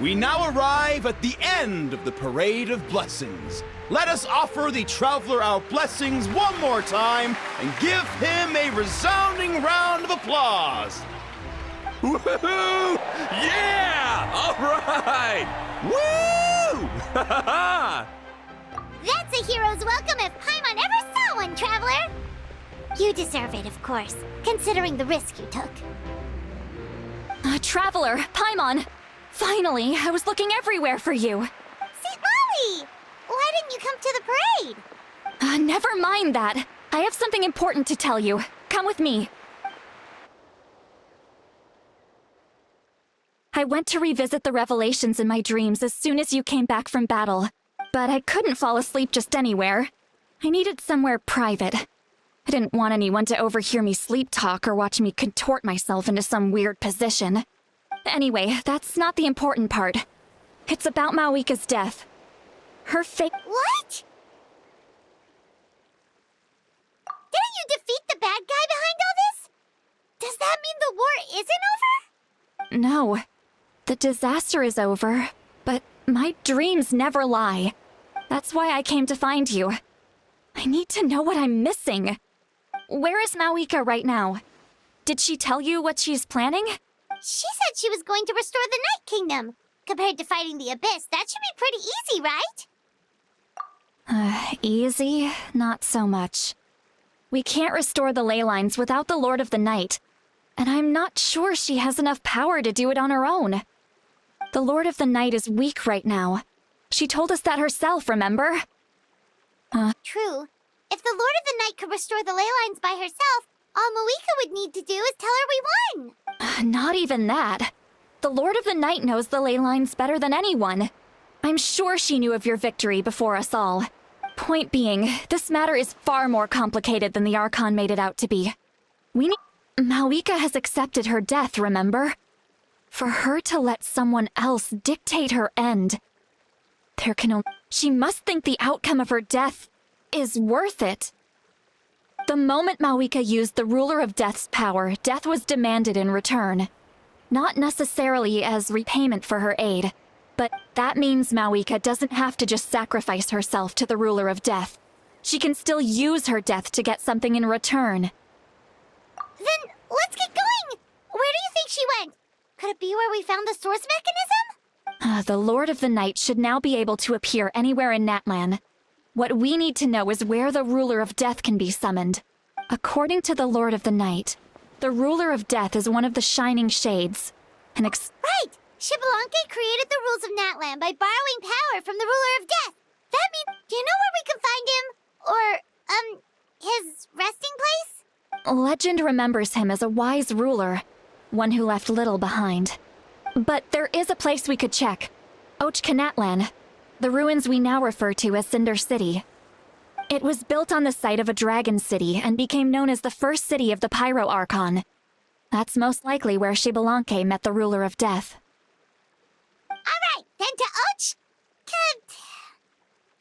Speaker 10: We now arrive at the end of the Parade of Blessings. Let us offer the traveler our blessings one more time and give him a resounding round of applause. Woohoo! Yeah! All right! Woo!
Speaker 5: That's a hero's welcome if Paimon ever saw one, Traveler! You deserve it, of course, considering the risk you took.
Speaker 20: Traveler, Paimon! Finally, I was looking everywhere for you.
Speaker 5: St. Molly! Why didn't you come to the parade?
Speaker 20: Never mind that. I have something important to tell you. Come with me. I went to revisit the revelations in my dreams as soon as you came back from battle, but I couldn't fall asleep just anywhere. I needed somewhere private. I didn't want anyone to overhear me sleep talk or watch me contort myself into some weird position. Anyway, that's not the important part. It's about Mawika's death. Her fate—
Speaker 5: What? Didn't you defeat the bad guy behind all this? Does that mean the war isn't over?
Speaker 20: No. The disaster is over, but my dreams never lie. That's why I came to find you. I need to know what I'm missing. Where is Mawika right now? Did she tell you what she's planning?
Speaker 5: She said she was going to restore the Night Kingdom. Compared to fighting the Abyss, that should be pretty easy, right?
Speaker 20: Easy? Not so much. We can't restore the ley lines without the Lord of the Night, and I'm not sure she has enough power to do it on her own. The Lord of the Night is weak right now. She told us that herself, remember?
Speaker 5: True. If the Lord of the Night could restore the ley lines by herself, all Mawika would need to do is tell her we won!
Speaker 20: Not even that. The Lord of the Night knows the ley lines better than anyone. I'm sure she knew of your victory before us all. Point being, this matter is far more complicated than the Archon made it out to be. Mawika has accepted her death, remember? For her to let someone else dictate her end, she must think the outcome of her death is worth it. The moment Mawika used the Ruler of Death's power, death was demanded in return. Not necessarily as repayment for her aid, but that means Mawika doesn't have to just sacrifice herself to the Ruler of Death. She can still use her death to get something in return.
Speaker 5: Then let's get going! Where do you think she went? Could it be where we found the source mechanism?
Speaker 20: The Lord of the Night should now be able to appear anywhere in Natlan. What we need to know is where the Ruler of Death can be summoned. According to the Lord of the Night, the Ruler of Death is one of the Shining Shades.
Speaker 5: Right! Xbalanque created the rules of Natlan by borrowing power from the Ruler of Death. That means, do you know where we can find him? Or, his resting place?
Speaker 20: Legend remembers him as a wise ruler, one who left little behind. But there is a place we could check. Ochkanatlan, the ruins we now refer to as Cinder City. It was built on the site of a dragon city and became known as the first city of the Pyro Archon. That's most likely where Xbalanque met the Ruler of Death.
Speaker 5: Alright, then to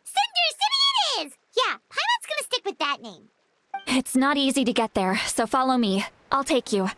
Speaker 5: Cinder City it is! Yeah, Paimon's gonna stick with that name.
Speaker 20: It's not easy to get there, so follow me. I'll take you.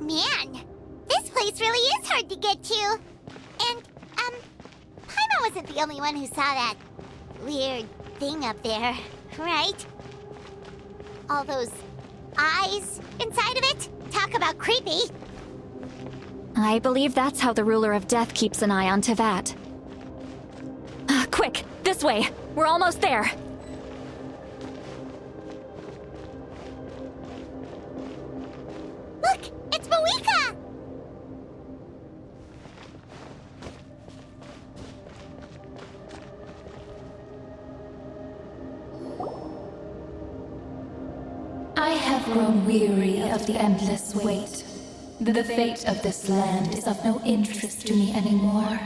Speaker 5: Man, this place really is hard to get to. And, Paimon wasn't the only one who saw that weird thing up there, right? All those eyes inside of it? Talk about creepy.
Speaker 20: I believe that's how the ruler of death keeps an eye on Tevat. Quick, this way. We're almost there.
Speaker 5: Look, it's Moika!
Speaker 16: I have grown weary of the endless wait. The fate of this land is of no interest to me anymore.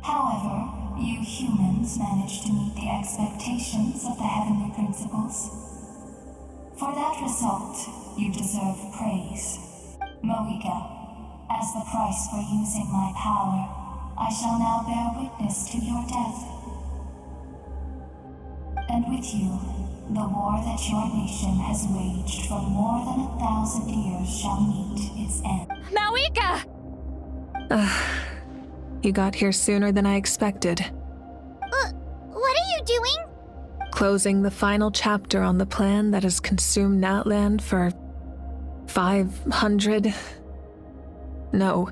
Speaker 4: However, you humans managed to meet the expectations of the heavenly principles. For that result, you deserve praise. Moika, as the price for using my power, I shall now bear witness to your death. And with you, the war that your nation has waged for more than 1,000 years shall meet its end.
Speaker 20: Mawika!
Speaker 11: You got here sooner than I expected.
Speaker 5: What are you doing?
Speaker 11: Closing the final chapter on the plan that has consumed Natlan for 500... No.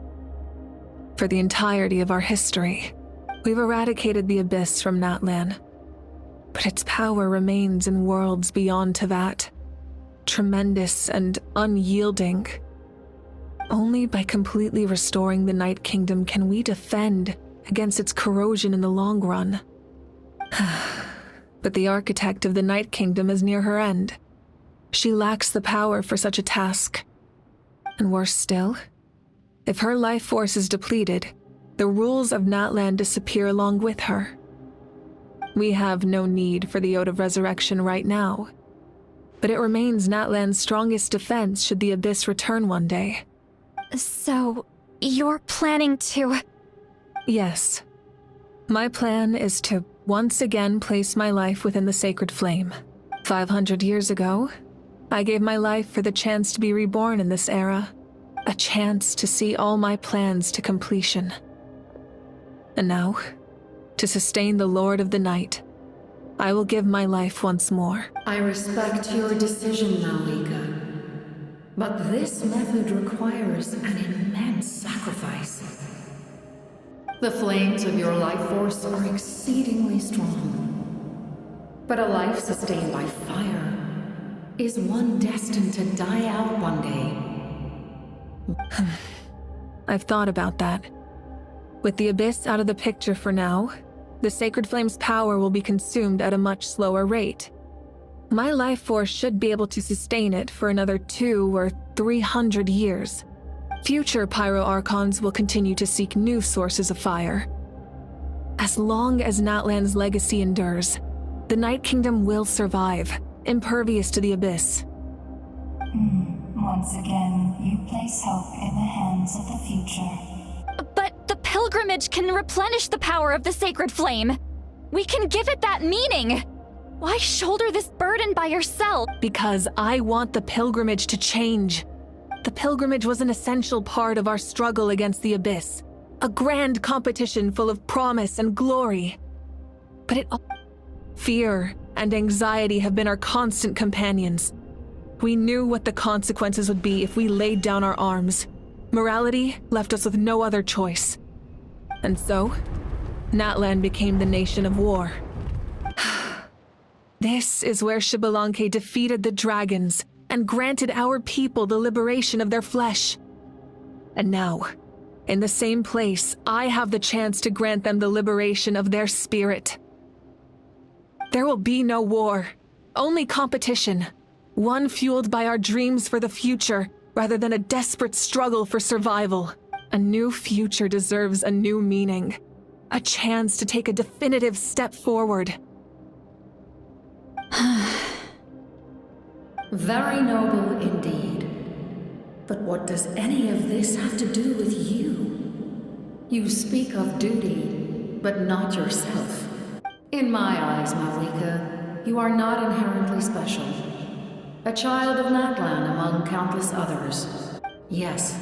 Speaker 11: For the entirety of our history. We've eradicated the Abyss from Natlan. But its power remains in worlds beyond Tevat. Tremendous and unyielding. Only by completely restoring the Night Kingdom can we defend against its corrosion in the long run. But the architect of the Night Kingdom is near her end. She lacks the power for such a task. And worse still, if her life force is depleted, the rules of Natlan disappear along with her. We have no need for the Ode of Resurrection right now, but it remains Natlan's strongest defense should the Abyss return one day.
Speaker 20: So, you're planning to...
Speaker 11: Yes. My plan is to once again place my life within the sacred flame. 500 years ago, I gave my life for the chance to be reborn in this era, a chance to see all my plans to completion. And now, to sustain the Lord of the Night, I will give my life once more.
Speaker 22: I respect your decision, Mawika. But this method requires an immense sacrifice. The flames of your life force are exceedingly strong. But a life sustained by fire is one destined to die out one day.
Speaker 11: I've thought about that. With the Abyss out of the picture for now, the Sacred Flame's power will be consumed at a much slower rate. My life force should be able to sustain it for another 200 or 300 years. Future Pyro Archons will continue to seek new sources of fire. As long as Natlan's legacy endures, the Night Kingdom will survive, impervious to the Abyss.
Speaker 4: Once again, you place hope in the hands of the future.
Speaker 20: But the pilgrimage can replenish the power of the sacred flame. We can give it that meaning. Why shoulder this burden by yourself?
Speaker 11: Because I want the pilgrimage to change. The pilgrimage was an essential part of our struggle against the Abyss. A grand competition full of promise and glory. But fear and anxiety have been our constant companions. We knew what the consequences would be if we laid down our arms. Morality left us with no other choice. And so, Natlan became the nation of war. This is where Xbalanque defeated the dragons and granted our people the liberation of their flesh. And now, in the same place, I have the chance to grant them the liberation of their spirit. There will be no war, only competition. One fueled by our dreams for the future, rather than a desperate struggle for survival. A new future deserves a new meaning. A chance to take a definitive step forward.
Speaker 22: Very noble indeed. But what does any of this have to do with you? You speak of duty, but not yourself. In my eyes, Mawika, you are not inherently special. A child of Natlan among countless others. Yes,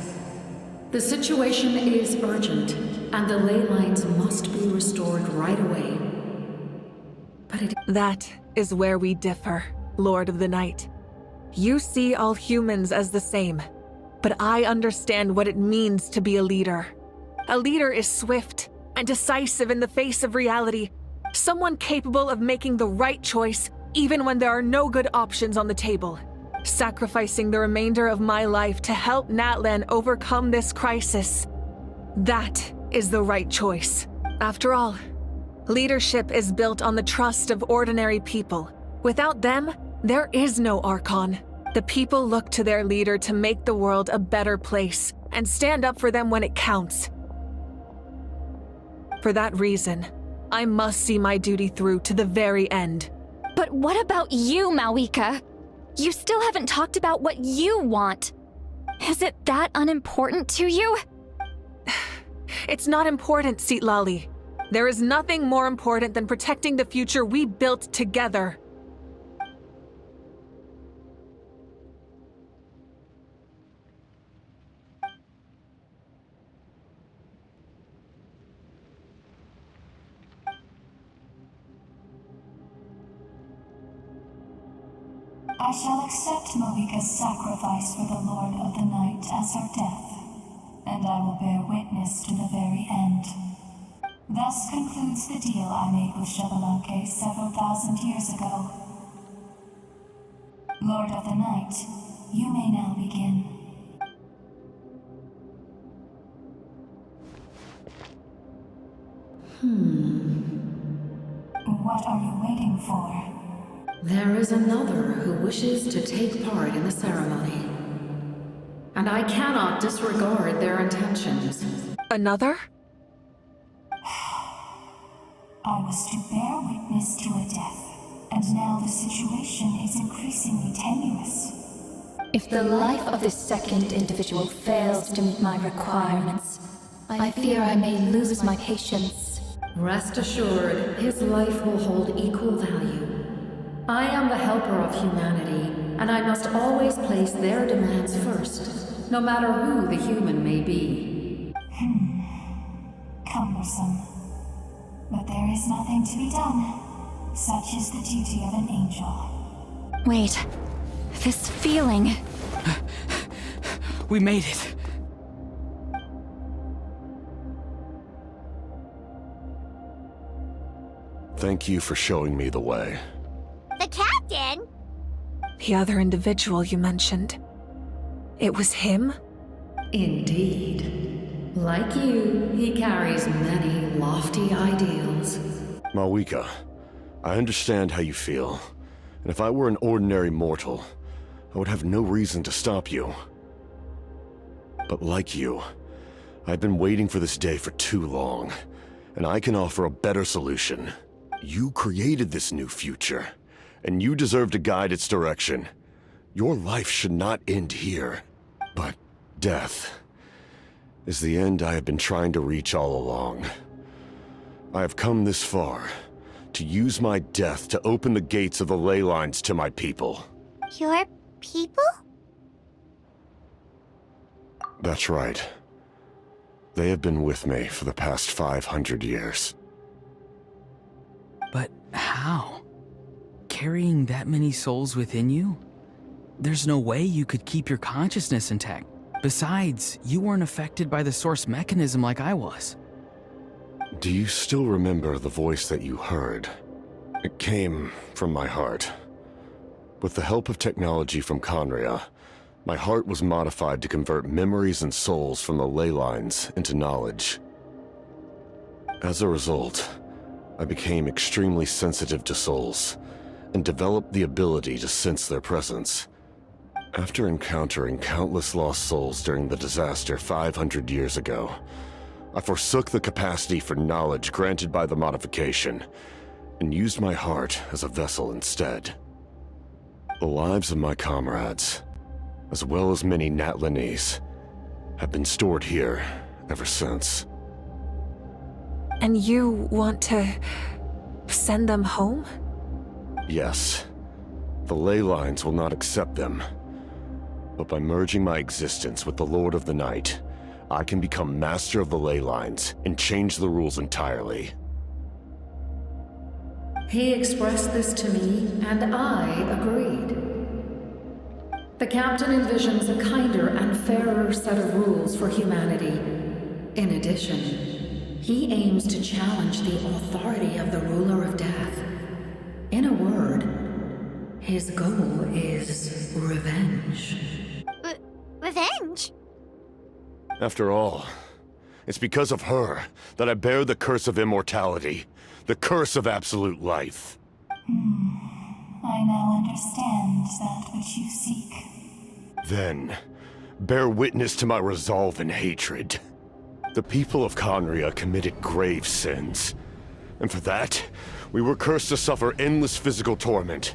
Speaker 22: The situation is urgent, and the ley lines must be restored right away. But
Speaker 11: that is where we differ, Lord of the Night. You see all humans as the same, but I understand what it means to be a leader. A leader is swift and decisive in the face of reality, someone capable of making the right choice even when there are no good options on the table. Sacrificing the remainder of my life to help Natlan overcome this crisis. That is the right choice. After all, leadership is built on the trust of ordinary people. Without them, there is no Archon. The people look to their leader to make the world a better place and stand up for them when it counts. For that reason, I must see my duty through to the very end.
Speaker 20: But what about you, Malika? You still haven't talked about what you want. Is it that unimportant to you?
Speaker 11: It's not important, Citlali. There is nothing more important than protecting the future we built together.
Speaker 4: I shall accept Malika's sacrifice for the Lord of the Night as her death, and I will bear witness to the very end. Thus concludes the deal I made with Xbalanque several thousand years ago. Lord of the Night, you may now begin. What are you waiting for?
Speaker 22: There is another who wishes to take part in the ceremony, and I cannot disregard their intentions.
Speaker 11: Another?
Speaker 4: I was to bear witness to a death, and now the situation is increasingly tenuous.
Speaker 16: If the life of this second individual fails to meet my requirements, I fear I may lose my patience.
Speaker 22: Rest assured, his life will hold equal value. I am the helper of humanity, and I must always place their demands first, no matter who the human may be.
Speaker 4: Cumbersome. But there is nothing to be done. Such is the duty of an angel.
Speaker 20: Wait, this feeling...
Speaker 7: We made it.
Speaker 18: Thank you for showing me the way.
Speaker 5: The captain?
Speaker 11: The other individual you mentioned. It was him?
Speaker 22: Indeed. Like you, he carries many lofty ideals.
Speaker 18: Malika, I understand how you feel, and if I were an ordinary mortal, I would have no reason to stop you. But like you, I've been waiting for this day for too long, and I can offer a better solution. You created this new future, and you deserve to guide its direction. Your life should not end here, but death is the end I have been trying to reach all along. I have come this far to use my death to open the gates of the ley lines to my people.
Speaker 5: Your people?
Speaker 18: That's right. They have been with me for the past 500 years.
Speaker 7: But how? Carrying that many souls within you? There's no way you could keep your consciousness intact. Besides, you weren't affected by the source mechanism like I was.
Speaker 18: Do you still remember the voice that you heard? It came from my heart. With the help of technology from Conria, my heart was modified to convert memories and souls from the ley lines into knowledge. As a result, I became extremely sensitive to souls, and developed the ability to sense their presence. After encountering countless lost souls during the disaster 500 years ago, I forsook the capacity for knowledge granted by the modification, and used my heart as a vessel instead. The lives of my comrades, as well as many Natlanese, have been stored here ever since.
Speaker 11: And you want to send them home?
Speaker 18: Yes. The ley lines will not accept them. But by merging my existence with the Lord of the Night, I can become master of the ley lines and change the rules entirely.
Speaker 22: He expressed this to me, and I agreed. The captain envisions a kinder and fairer set of rules for humanity. In addition, he aims to challenge the authority of the ruler of death. In a word, his goal is revenge.
Speaker 5: Revenge?
Speaker 18: After all, it's because of her that I bear the curse of immortality, the curse of absolute life.
Speaker 4: I now understand that which you seek.
Speaker 18: Then, bear witness to my resolve and hatred. The people of Conria committed grave sins. And for that, we were cursed to suffer endless physical torment.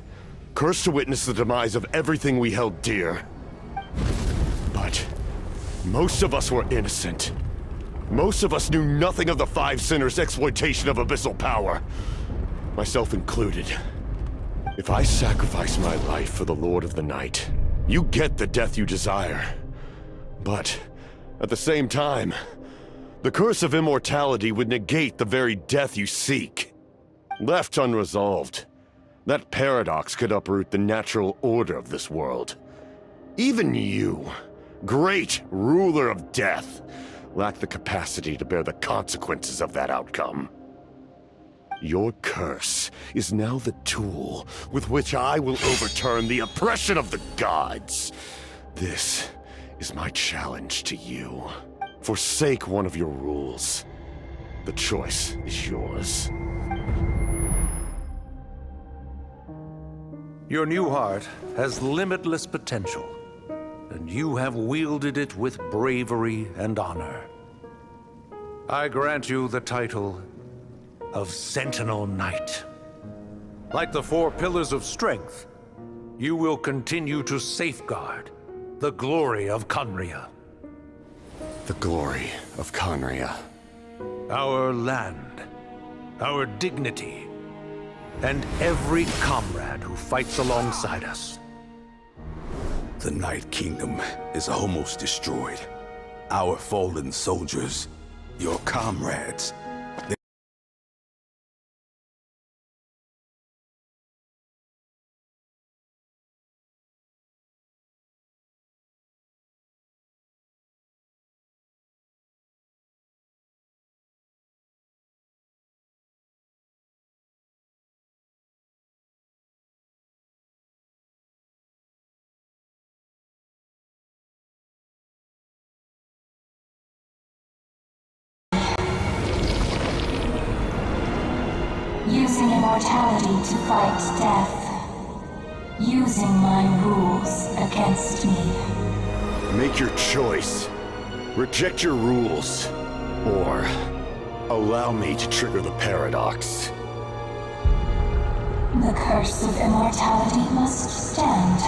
Speaker 18: Cursed to witness the demise of everything we held dear. But most of us were innocent. Most of us knew nothing of the Five Sinners' exploitation of abyssal power. Myself included. If I sacrifice my life for the Lord of the Night, you get the death you desire. But, at the same time, the curse of immortality would negate the very death you seek. Left unresolved, that paradox could uproot the natural order of this world. Even you, great ruler of death, lack the capacity to bear the consequences of that outcome. Your curse is now the tool with which I will overturn the oppression of the gods. This is my challenge to you. Forsake one of your rules. The choice is yours.
Speaker 8: Your new heart has limitless potential, and you have wielded it with bravery and honor. I grant you the title of Sentinel Knight. Like the four pillars of strength, you will continue to safeguard the glory of Conria.
Speaker 18: The glory of Conria.
Speaker 8: Our land, our dignity, and every comrade who fights alongside us.
Speaker 9: The Night Kingdom is almost destroyed. Our fallen soldiers, your comrades,
Speaker 4: Using immortality to fight death. Using my rules against me.
Speaker 18: Make your choice. Reject your rules. Or allow me to trigger the paradox.
Speaker 4: The curse of immortality must stand.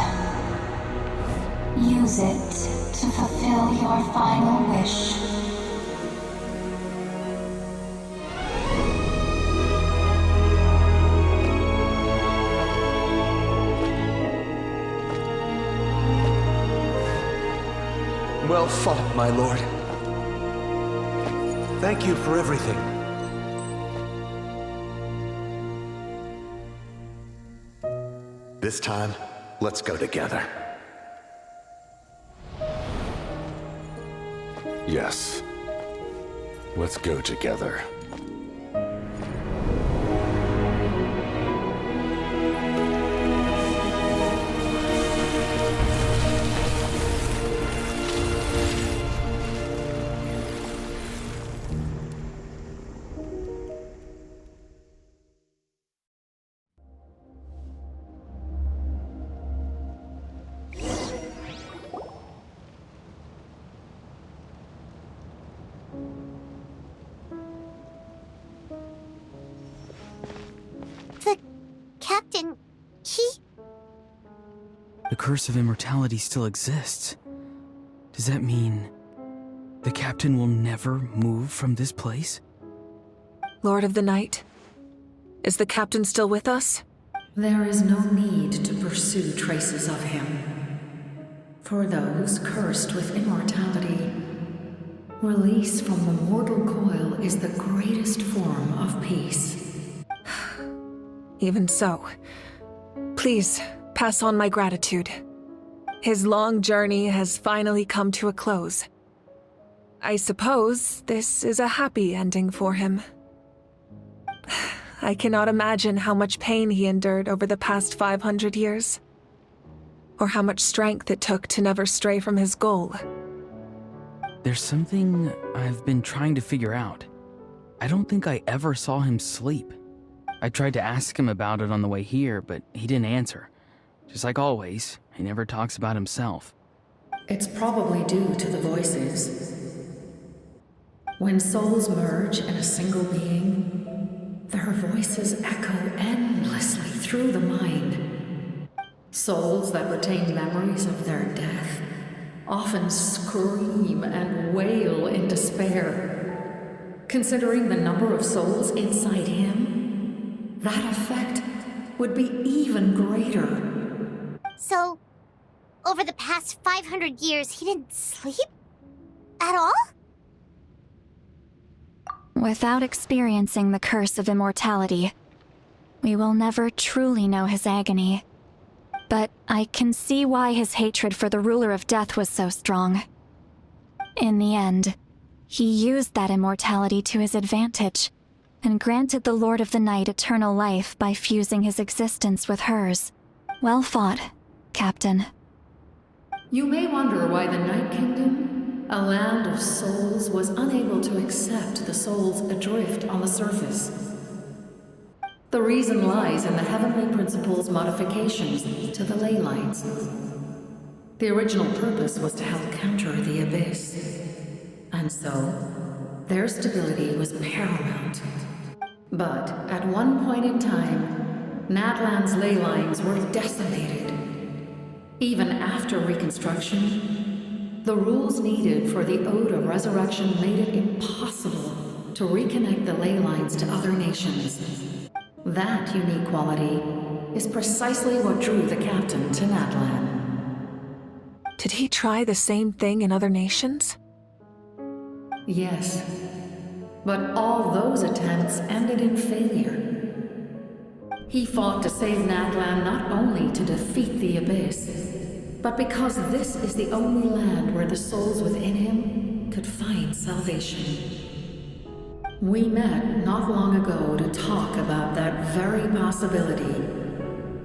Speaker 4: Use it to fulfill your final wish.
Speaker 8: Well fought, my lord. Thank you for everything.
Speaker 23: This time, let's go together.
Speaker 18: Yes. Let's go together.
Speaker 5: Captain,
Speaker 7: The curse of immortality still exists. Does that mean the captain will never move from this place?
Speaker 11: Lord of the Night, is the captain still with us?
Speaker 22: There is no need to pursue traces of him. For those cursed with immortality, Release from the mortal coil is the greatest form of peace.
Speaker 11: Even so, please pass on my gratitude. His long journey has finally come to a close. I suppose this is a happy ending for him. I cannot imagine how much pain he endured over the past 500 years, or how much strength it took to never stray from his goal.
Speaker 7: There's something I've been trying to figure out. I don't think I ever saw him sleep. I tried to ask him about it on the way here, but he didn't answer. Just like always, he never talks about himself.
Speaker 22: It's probably due to the voices. When souls merge in a single being, their voices echo endlessly through the mind. Souls that retain memories of their death often scream and wail in despair. Considering the number of souls inside him, that effect would be even greater.
Speaker 5: So, over the past 500 years, he didn't sleep? At all?
Speaker 20: Without experiencing the curse of immortality, we will never truly know his agony. But I can see why his hatred for the ruler of death was so strong. In the end, he used that immortality to his advantage, and granted the Lord of the Night eternal life by fusing his existence with hers. Well fought, Captain.
Speaker 22: You may wonder why the Night Kingdom, a land of souls, was unable to accept the souls adrift on the surface. The reason lies in the Heavenly Principle's modifications to the ley lines. The original purpose was to help counter the Abyss, and so their stability was paramount. But at one point in time, Natlan's ley lines were decimated. Even after reconstruction, the rules needed for the Ode of Resurrection made it impossible to reconnect the ley lines to other nations. That unique quality is precisely what drew the captain to Natlan.
Speaker 11: Did he try the same thing in other nations?
Speaker 22: Yes, but all those attempts ended in failure. He fought to save Natlan not only to defeat the Abyss, but because this is the only land where the souls within him could find salvation. We met not long ago to talk about that very possibility,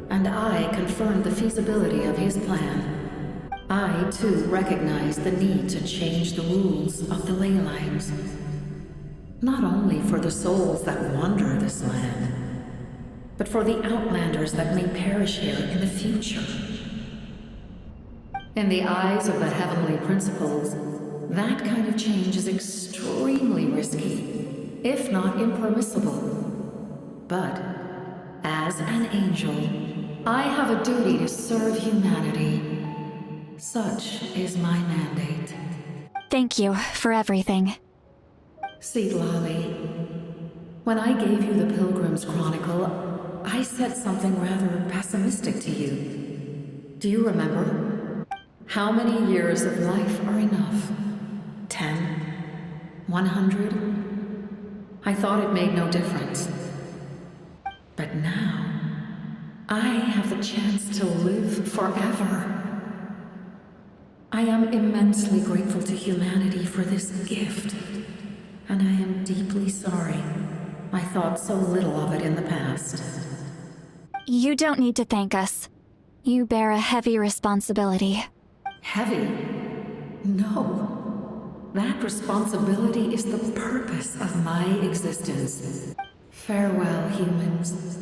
Speaker 22: and I confirmed the feasibility of his plan. I, too, recognized the need to change the rules of the ley lines. Not only for the souls that wander this land, but for the outlanders that may perish here in the future. In the eyes of the Heavenly Principles, that kind of change is extremely risky, if not impermissible. But, as an angel, I have a duty to serve humanity. Such is my mandate.
Speaker 20: Thank you for everything.
Speaker 22: Seedlolly, when I gave you the Pilgrim's Chronicle, I said something rather pessimistic to you. Do you remember? How many years of life are enough? 10? 100? I thought it made no difference. But now, I have the chance to live forever. I am immensely grateful to humanity for this gift, and I am deeply sorry I thought so little of it in the past.
Speaker 20: You don't need to thank us. You bear a heavy responsibility.
Speaker 22: Heavy? No. That responsibility is the purpose of my existence. Farewell, humans.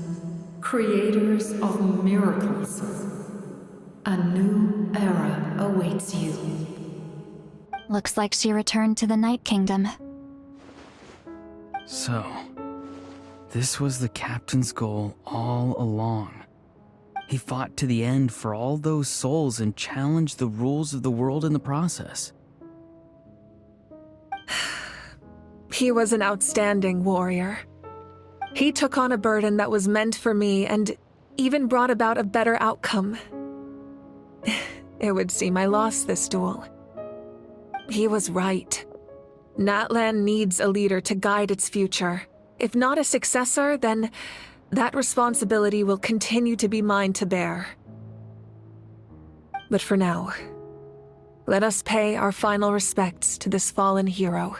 Speaker 22: Creators of miracles. A new era awaits you.
Speaker 20: Looks like she returned to the Night Kingdom.
Speaker 7: So, this was the captain's goal all along. He fought to the end for all those souls and challenged the rules of the world in the process.
Speaker 11: He was an outstanding warrior. He took on a burden that was meant for me and even brought about a better outcome. It would seem I lost this duel. He was right. Natlan needs a leader to guide its future. If not a successor, then that responsibility will continue to be mine to bear. But for now, let us pay our final respects to this fallen hero.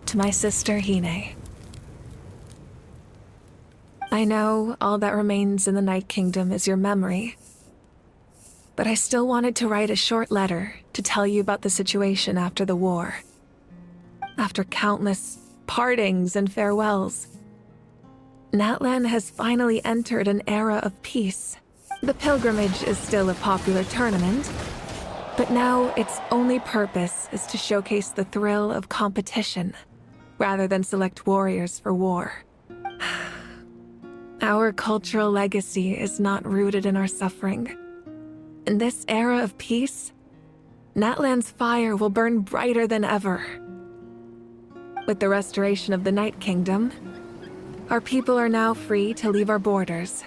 Speaker 11: To my sister, Hine. I know all that remains in the Night Kingdom is your memory, but I still wanted to write a short letter to tell you about the situation after the war. After countless partings and farewells, Natlan has finally entered an era of peace. The pilgrimage is still a popular tournament, but now its only purpose is to showcase the thrill of competition, rather than select warriors for war. Our cultural legacy is not rooted in our suffering. In this era of peace, Natlan's fire will burn brighter than ever. With the restoration of the Night Kingdom, our people are now free to leave our borders,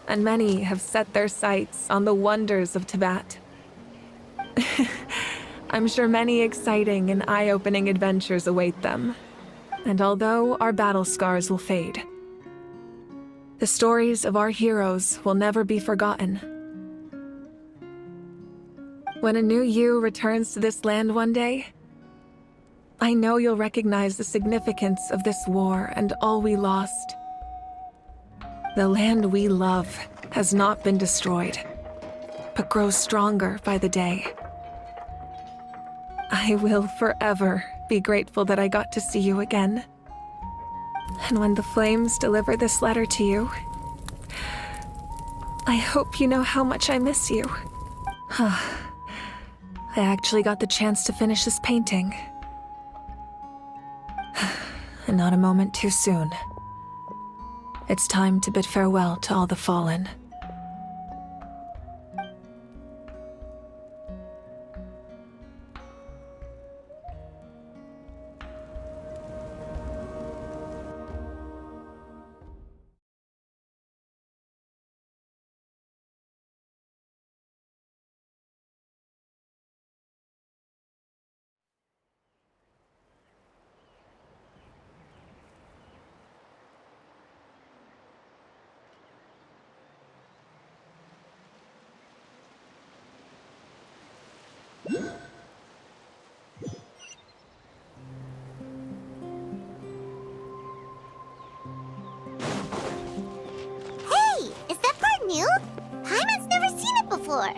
Speaker 11: and many have set their sights on the wonders of Tibet. I'm sure many exciting and eye-opening adventures await them. And although our battle scars will fade, the stories of our heroes will never be forgotten. When a new you returns to this land one day, I know you'll recognize the significance of this war and all we lost. The land we love has not been destroyed, but grows stronger by the day. I will forever be grateful that I got to see you again. And when the flames deliver this letter to you, I hope you know how much I miss you. I actually got the chance to finish this painting. And not a moment too soon. It's time to bid farewell to all the fallen.
Speaker 5: Hey! Is that part new? Paimon's never seen it before.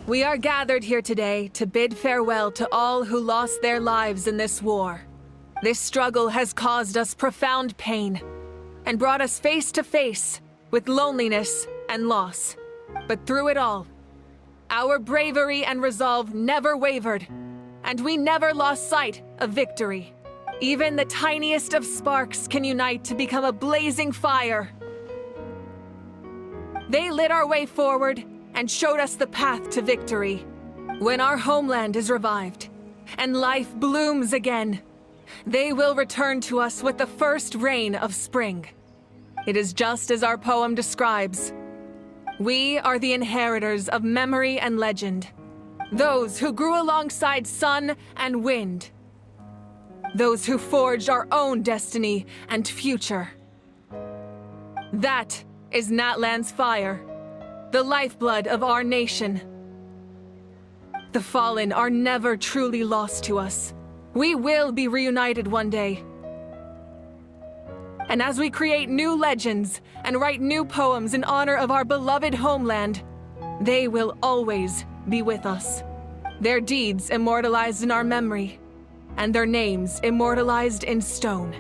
Speaker 11: We are gathered here today to bid farewell to all who lost their lives in this war. This struggle has caused us profound pain and brought us face to face with loneliness and loss. But through it all, our bravery and resolve never wavered, and we never lost sight of victory. Even the tiniest of sparks can unite to become a blazing fire. They lit our way forward and showed us the path to victory. When our homeland is revived and life blooms again, they will return to us with the first rain of spring. It is just as our poem describes. We are the inheritors of memory and legend, those who grew alongside sun and wind, those who forged our own destiny and future. That is Natlan's fire, the lifeblood of our nation. The Fallen are never truly lost to us. We will be reunited one day. And as we create new legends and write new poems in honor of our beloved homeland, they will always be with us. Their deeds immortalized in our memory, and their names immortalized in stone.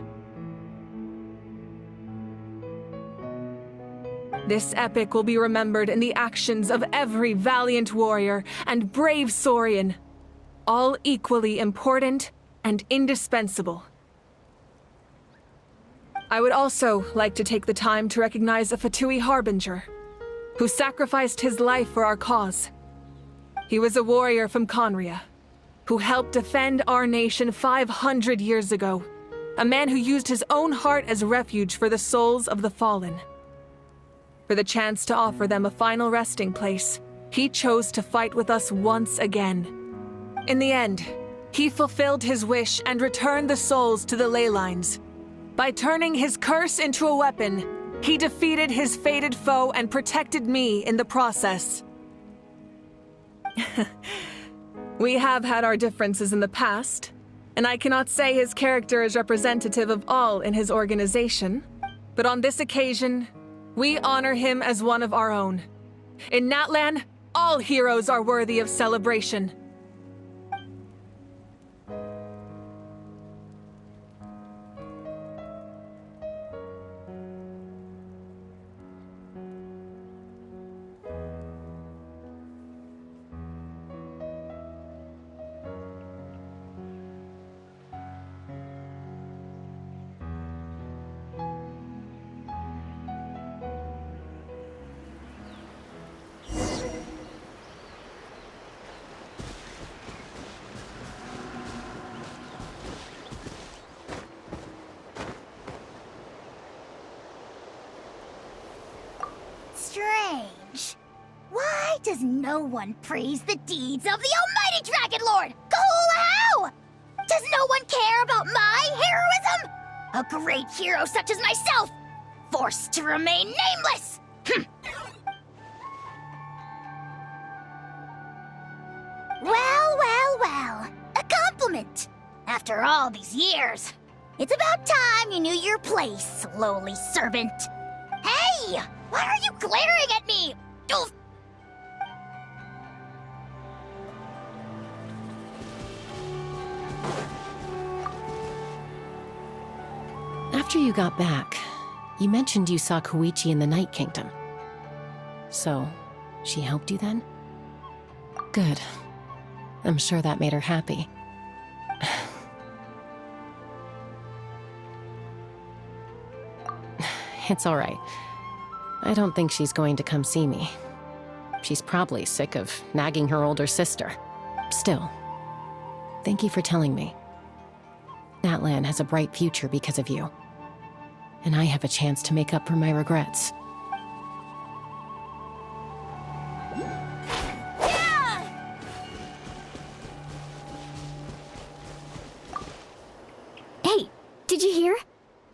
Speaker 11: This epic will be remembered in the actions of every valiant warrior and brave Saurian, all equally important and indispensable. I would also like to take the time to recognize a Fatui Harbinger, who sacrificed his life for our cause. He was a warrior from Conria, who helped defend our nation 500 years ago, a man who used his own heart as refuge for the souls of the fallen. For the chance to offer them a final resting place, he chose to fight with us once again. In the end, he fulfilled his wish and returned the souls to the ley lines. By turning his curse into a weapon, he defeated his fated foe and protected me in the process. We have had our differences in the past, and I cannot say his character is representative of all in his organization. But on this occasion, we honor him as one of our own. In Natlan, all heroes are worthy of celebration.
Speaker 5: Strange. Why does no one praise the deeds of the almighty Dragon Lord, Kahula? Does no one care about my heroism? A great hero such as myself, forced to remain nameless! Well, a compliment. After all these years, it's about time you knew your place, lowly servant. Hey! Why are you glaring at me? Oof.
Speaker 2: After you got back, you mentioned you saw Koichi in the Night Kingdom. So, she helped you then? Good. I'm sure that made her happy. It's all right. I don't think she's going to come see me. She's probably sick of nagging her older sister. Still, thank you for telling me. Natlan has a bright future because of you. And I have a chance to make up for my regrets.
Speaker 15: Hey, did you hear?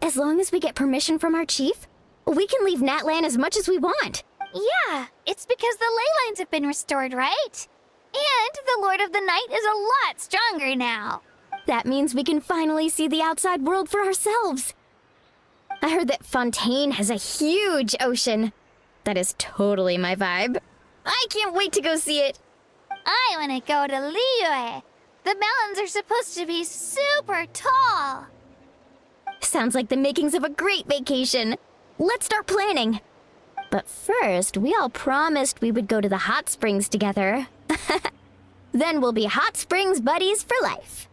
Speaker 15: As long as we get permission from our chief, we can leave Natlan as much as we want.
Speaker 5: Yeah, it's because the ley lines have been restored, right? And the Lord of the Night is a lot stronger now.
Speaker 15: That means we can finally see the outside world for ourselves. I heard that Fontaine has a huge ocean. That is totally my vibe. I can't wait to go see it.
Speaker 5: I want to go to Liyue. The mountains are supposed to be super tall.
Speaker 15: Sounds like the makings of a great vacation. Let's start planning. But first, we all promised we would go to the hot springs together. Then we'll be hot springs buddies for life.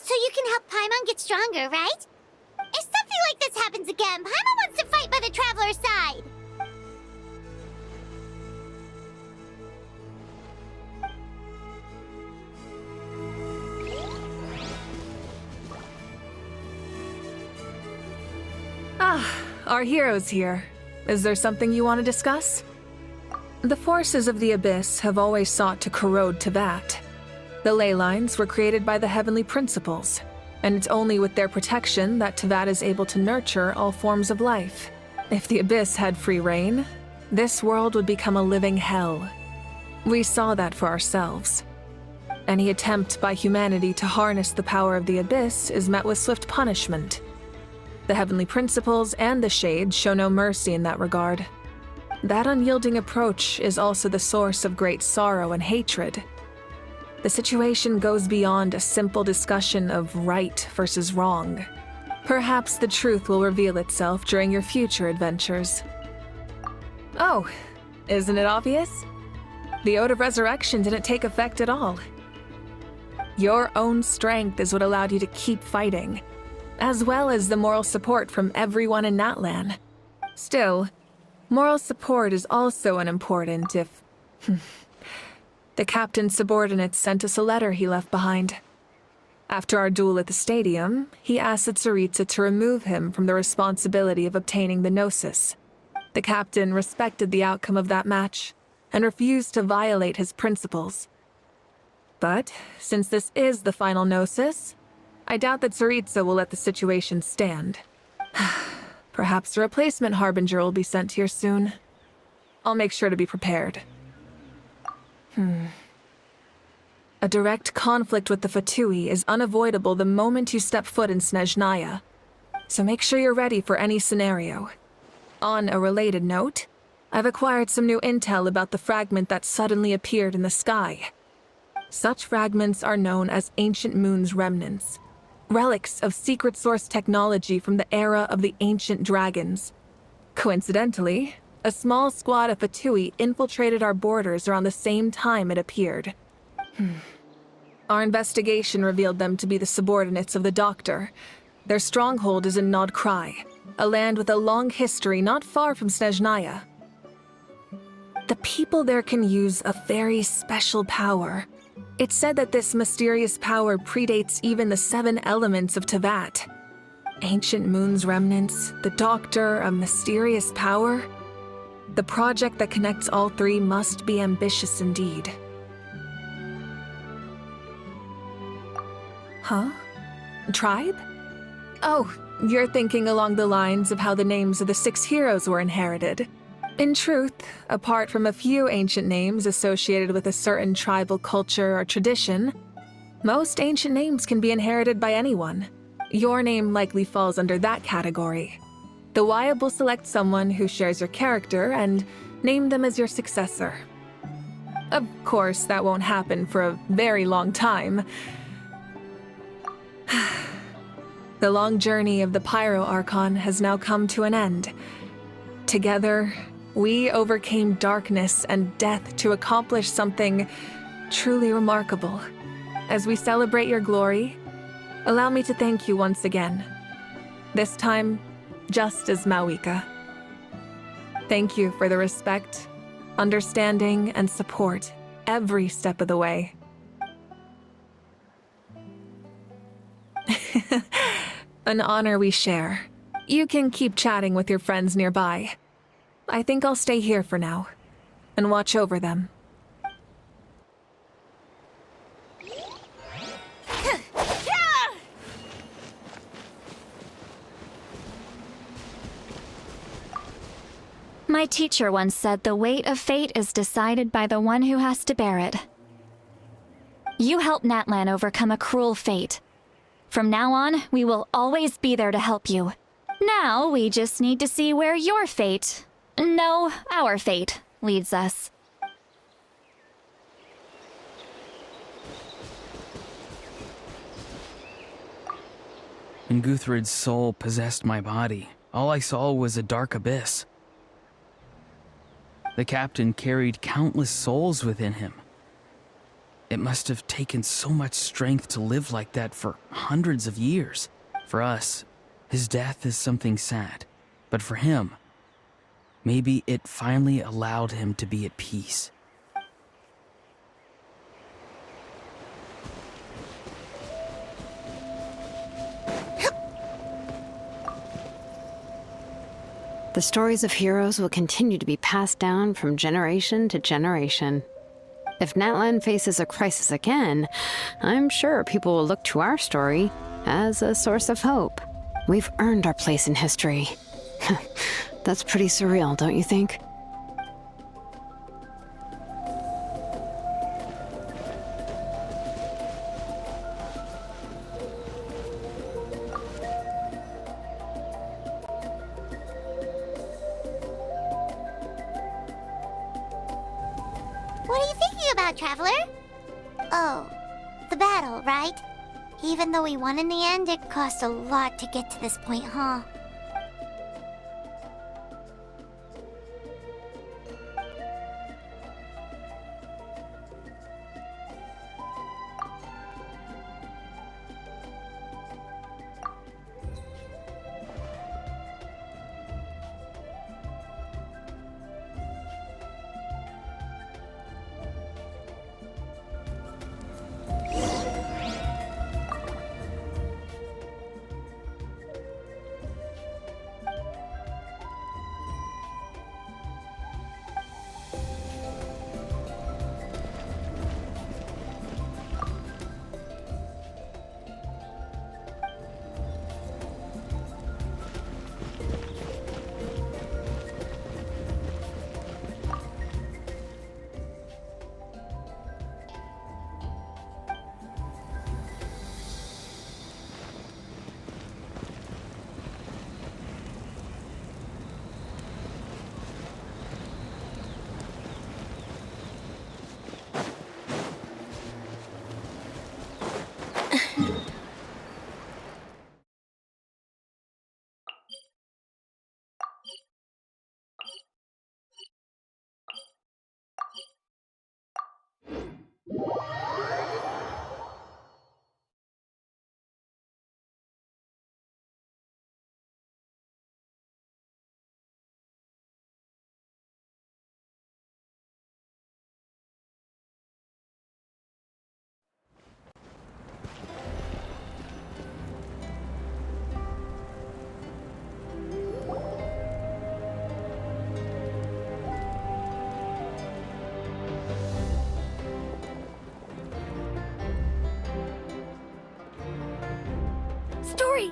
Speaker 5: So you can help Paimon get stronger, right? If something like this happens again, Paimon wants to fight by the Traveler's side.
Speaker 11: Our hero's here. Is there something you want to discuss? The forces of the Abyss have always sought to corrode Tevat. The ley lines were created by the Heavenly Principles, and it's only with their protection that Tevat is able to nurture all forms of life. If the Abyss had free reign, this world would become a living hell. We saw that for ourselves. Any attempt by humanity to harness the power of the Abyss is met with swift punishment. The Heavenly Principles and the Shades show no mercy in that regard. That unyielding approach is also the source of great sorrow and hatred. The situation goes beyond a simple discussion of right versus wrong. Perhaps the truth will reveal itself during your future adventures. Oh, isn't it obvious? The Ode of Resurrection didn't take effect at all. Your own strength is what allowed you to keep fighting, as well as the moral support from everyone in Natlan. Still, moral support is also unimportant if... The captain's subordinates sent us a letter he left behind. After our duel at the stadium, he asked Tsaritsa to remove him from the responsibility of obtaining the Gnosis. The captain respected the outcome of that match and refused to violate his principles. But, since this is the final Gnosis, I doubt that Tsaritsa will let the situation stand. Perhaps a replacement Harbinger will be sent here soon. I'll make sure to be prepared. A direct conflict with the Fatui is unavoidable the moment you step foot in Snezhnaya, so make sure you're ready for any scenario. On a related note, I've acquired some new intel about the fragment that suddenly appeared in the sky. Such fragments are known as Ancient Moon's remnants, relics of secret source technology from the era of the ancient dragons. Coincidentally, a small squad of Fatui infiltrated our borders around the same time it appeared. Our investigation revealed them to be the subordinates of the Doctor. Their stronghold is in Nod Krai, a land with a long history not far from Snezhnaya. The people there can use a very special power. It's said that this mysterious power predates even the 7 elements of Tevat. Ancient Moon's remnants, the Doctor, a mysterious power. The project that connects all 3 must be ambitious indeed. Huh? Tribe? Oh, you're thinking along the lines of how the names of the 6 heroes were inherited. In truth, apart from a few ancient names associated with a certain tribal culture or tradition, most ancient names can be inherited by anyone. Your name likely falls under that category. The Wyab will select someone who shares your character and name them as your successor. Of course, that won't happen for a very long time. The long journey of the Pyro Archon has now come to an end. Together, we overcame darkness and death to accomplish something truly remarkable. As we celebrate your glory, allow me to thank you once again. This time, just as Mawika. Thank you for the respect, understanding, and support every step of the way. An honor we share. You can keep chatting with your friends nearby. I think I'll stay here for now, and watch over them.
Speaker 20: My teacher once said the weight of fate is decided by the one who has to bear it. You helped Natlan overcome a cruel fate. From now on, we will always be there to help you. Now, we just need to see where your fate, no, our fate, leads us.
Speaker 7: When Guthred's soul possessed my body, all I saw was a dark abyss. The captain carried countless souls within him. It must have taken so much strength to live like that for hundreds of years. For us, his death is something sad. But for him, maybe it finally allowed him to be at peace.
Speaker 12: The stories of heroes will continue to be passed down from generation to generation. If Natlan faces a crisis again, I'm sure people will look to our story as a source of hope. We've earned our place in history. That's pretty surreal, don't you think?
Speaker 5: What are you thinking about, Traveler? Oh, the battle, right? Even though we won in the end, it cost a lot to get to this point, huh?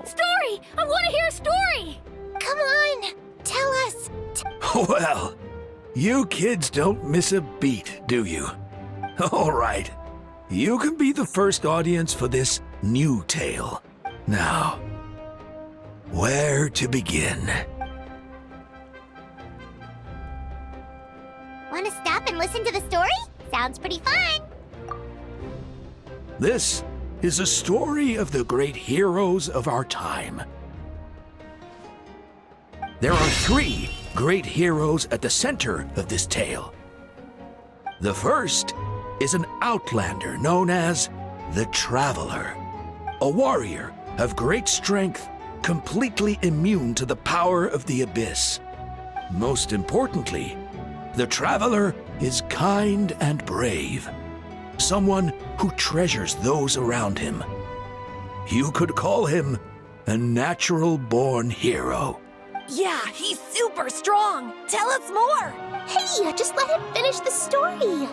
Speaker 15: Story! I want to hear a story!
Speaker 5: Come on! Tell us!
Speaker 13: Well, you kids don't miss a beat, do you? All right. You can be the first audience for this new tale. Now, where to begin?
Speaker 5: Want to stop and listen to the story? Sounds pretty fun!
Speaker 13: This is a story of the great heroes of our time. There are 3 great heroes at the center of this tale. The first is an outlander known as the Traveler, a warrior of great strength, completely immune to the power of the Abyss. Most importantly, the Traveler is kind and brave, someone who treasures those around him. You could call him a natural-born hero.
Speaker 1: Yeah, he's super strong! Tell us more!
Speaker 5: Hey, just let him finish the story!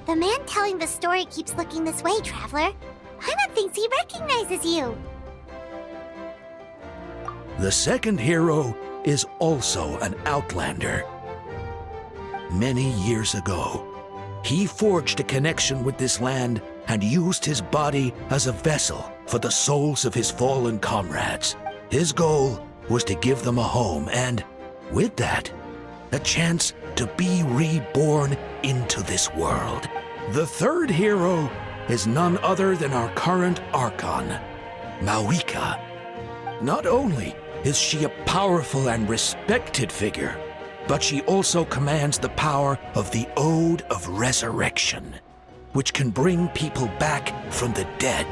Speaker 5: The man telling the story keeps looking this way, Traveler. Paimon thinks he recognizes you.
Speaker 13: The second hero is also an outlander. Many years ago, he forged a connection with this land and used his body as a vessel for the souls of his fallen comrades. His goal was to give them a home and, with that, a chance to be reborn into this world. The third hero is none other than our current Archon, Mawika. Not only is she a powerful and respected figure, but she also commands the power of the Ode of Resurrection, which can bring people back from the dead.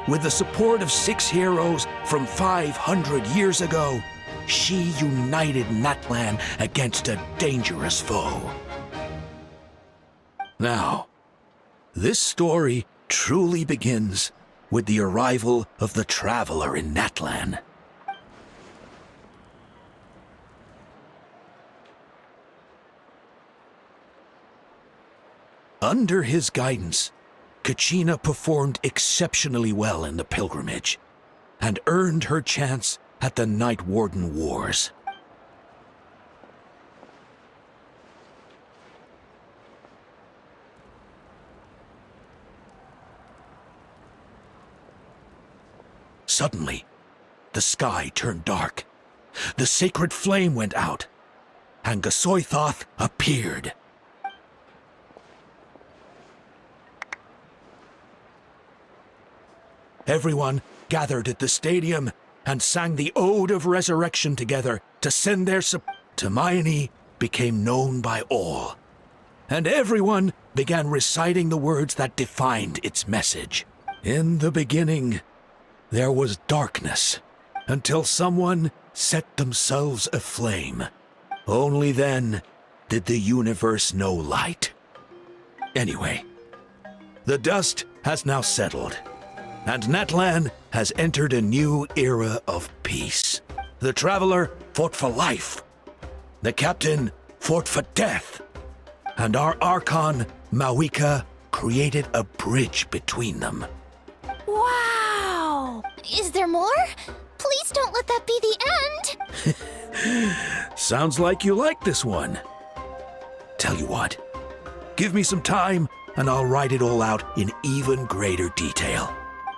Speaker 13: With the support of 6 heroes from 500 years ago, she united Natlan against a dangerous foe. Now, this story truly begins with the arrival of the Traveler in Natlan. Under his guidance, Kachina performed exceptionally well in the pilgrimage and earned her chance at the Night Warden Wars. Suddenly, the sky turned dark. The sacred flame went out, and Gasoithoth appeared. Everyone gathered at the stadium and sang the Ode of Resurrection together to send their support. Hermione became known by all, and everyone began reciting the words that defined its message. In the beginning, there was darkness, until someone set themselves aflame. Only then did the universe know light. Anyway, the dust has now settled, and Natlan has entered a new era of peace. The Traveler fought for life, the Captain fought for death, and our Archon, Mawika, created a bridge between them.
Speaker 15: Wow! Is there more? Please don't let that be the end!
Speaker 13: Sounds like you like this one. Tell you what, give me some time and I'll write it all out in even greater detail.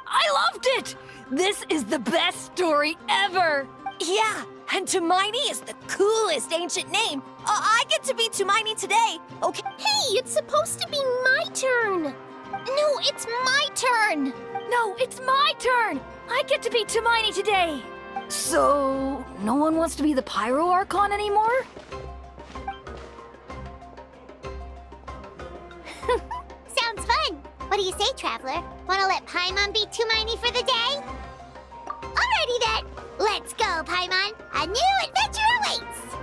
Speaker 1: I loved it! This is the best story ever! Yeah, and Tumaini is the coolest ancient name. I get to be Tumaini today, okay?
Speaker 15: Hey, it's supposed to be my turn! No, it's my turn!
Speaker 1: No, it's my turn! I get to be Tumaini today! So, no one wants to be the Pyro Archon anymore?
Speaker 5: Sounds fun! What do you say, Traveler? Wanna let Paimon be Tumaini for the day? Alrighty then! Let's go, Paimon! A new adventure awaits!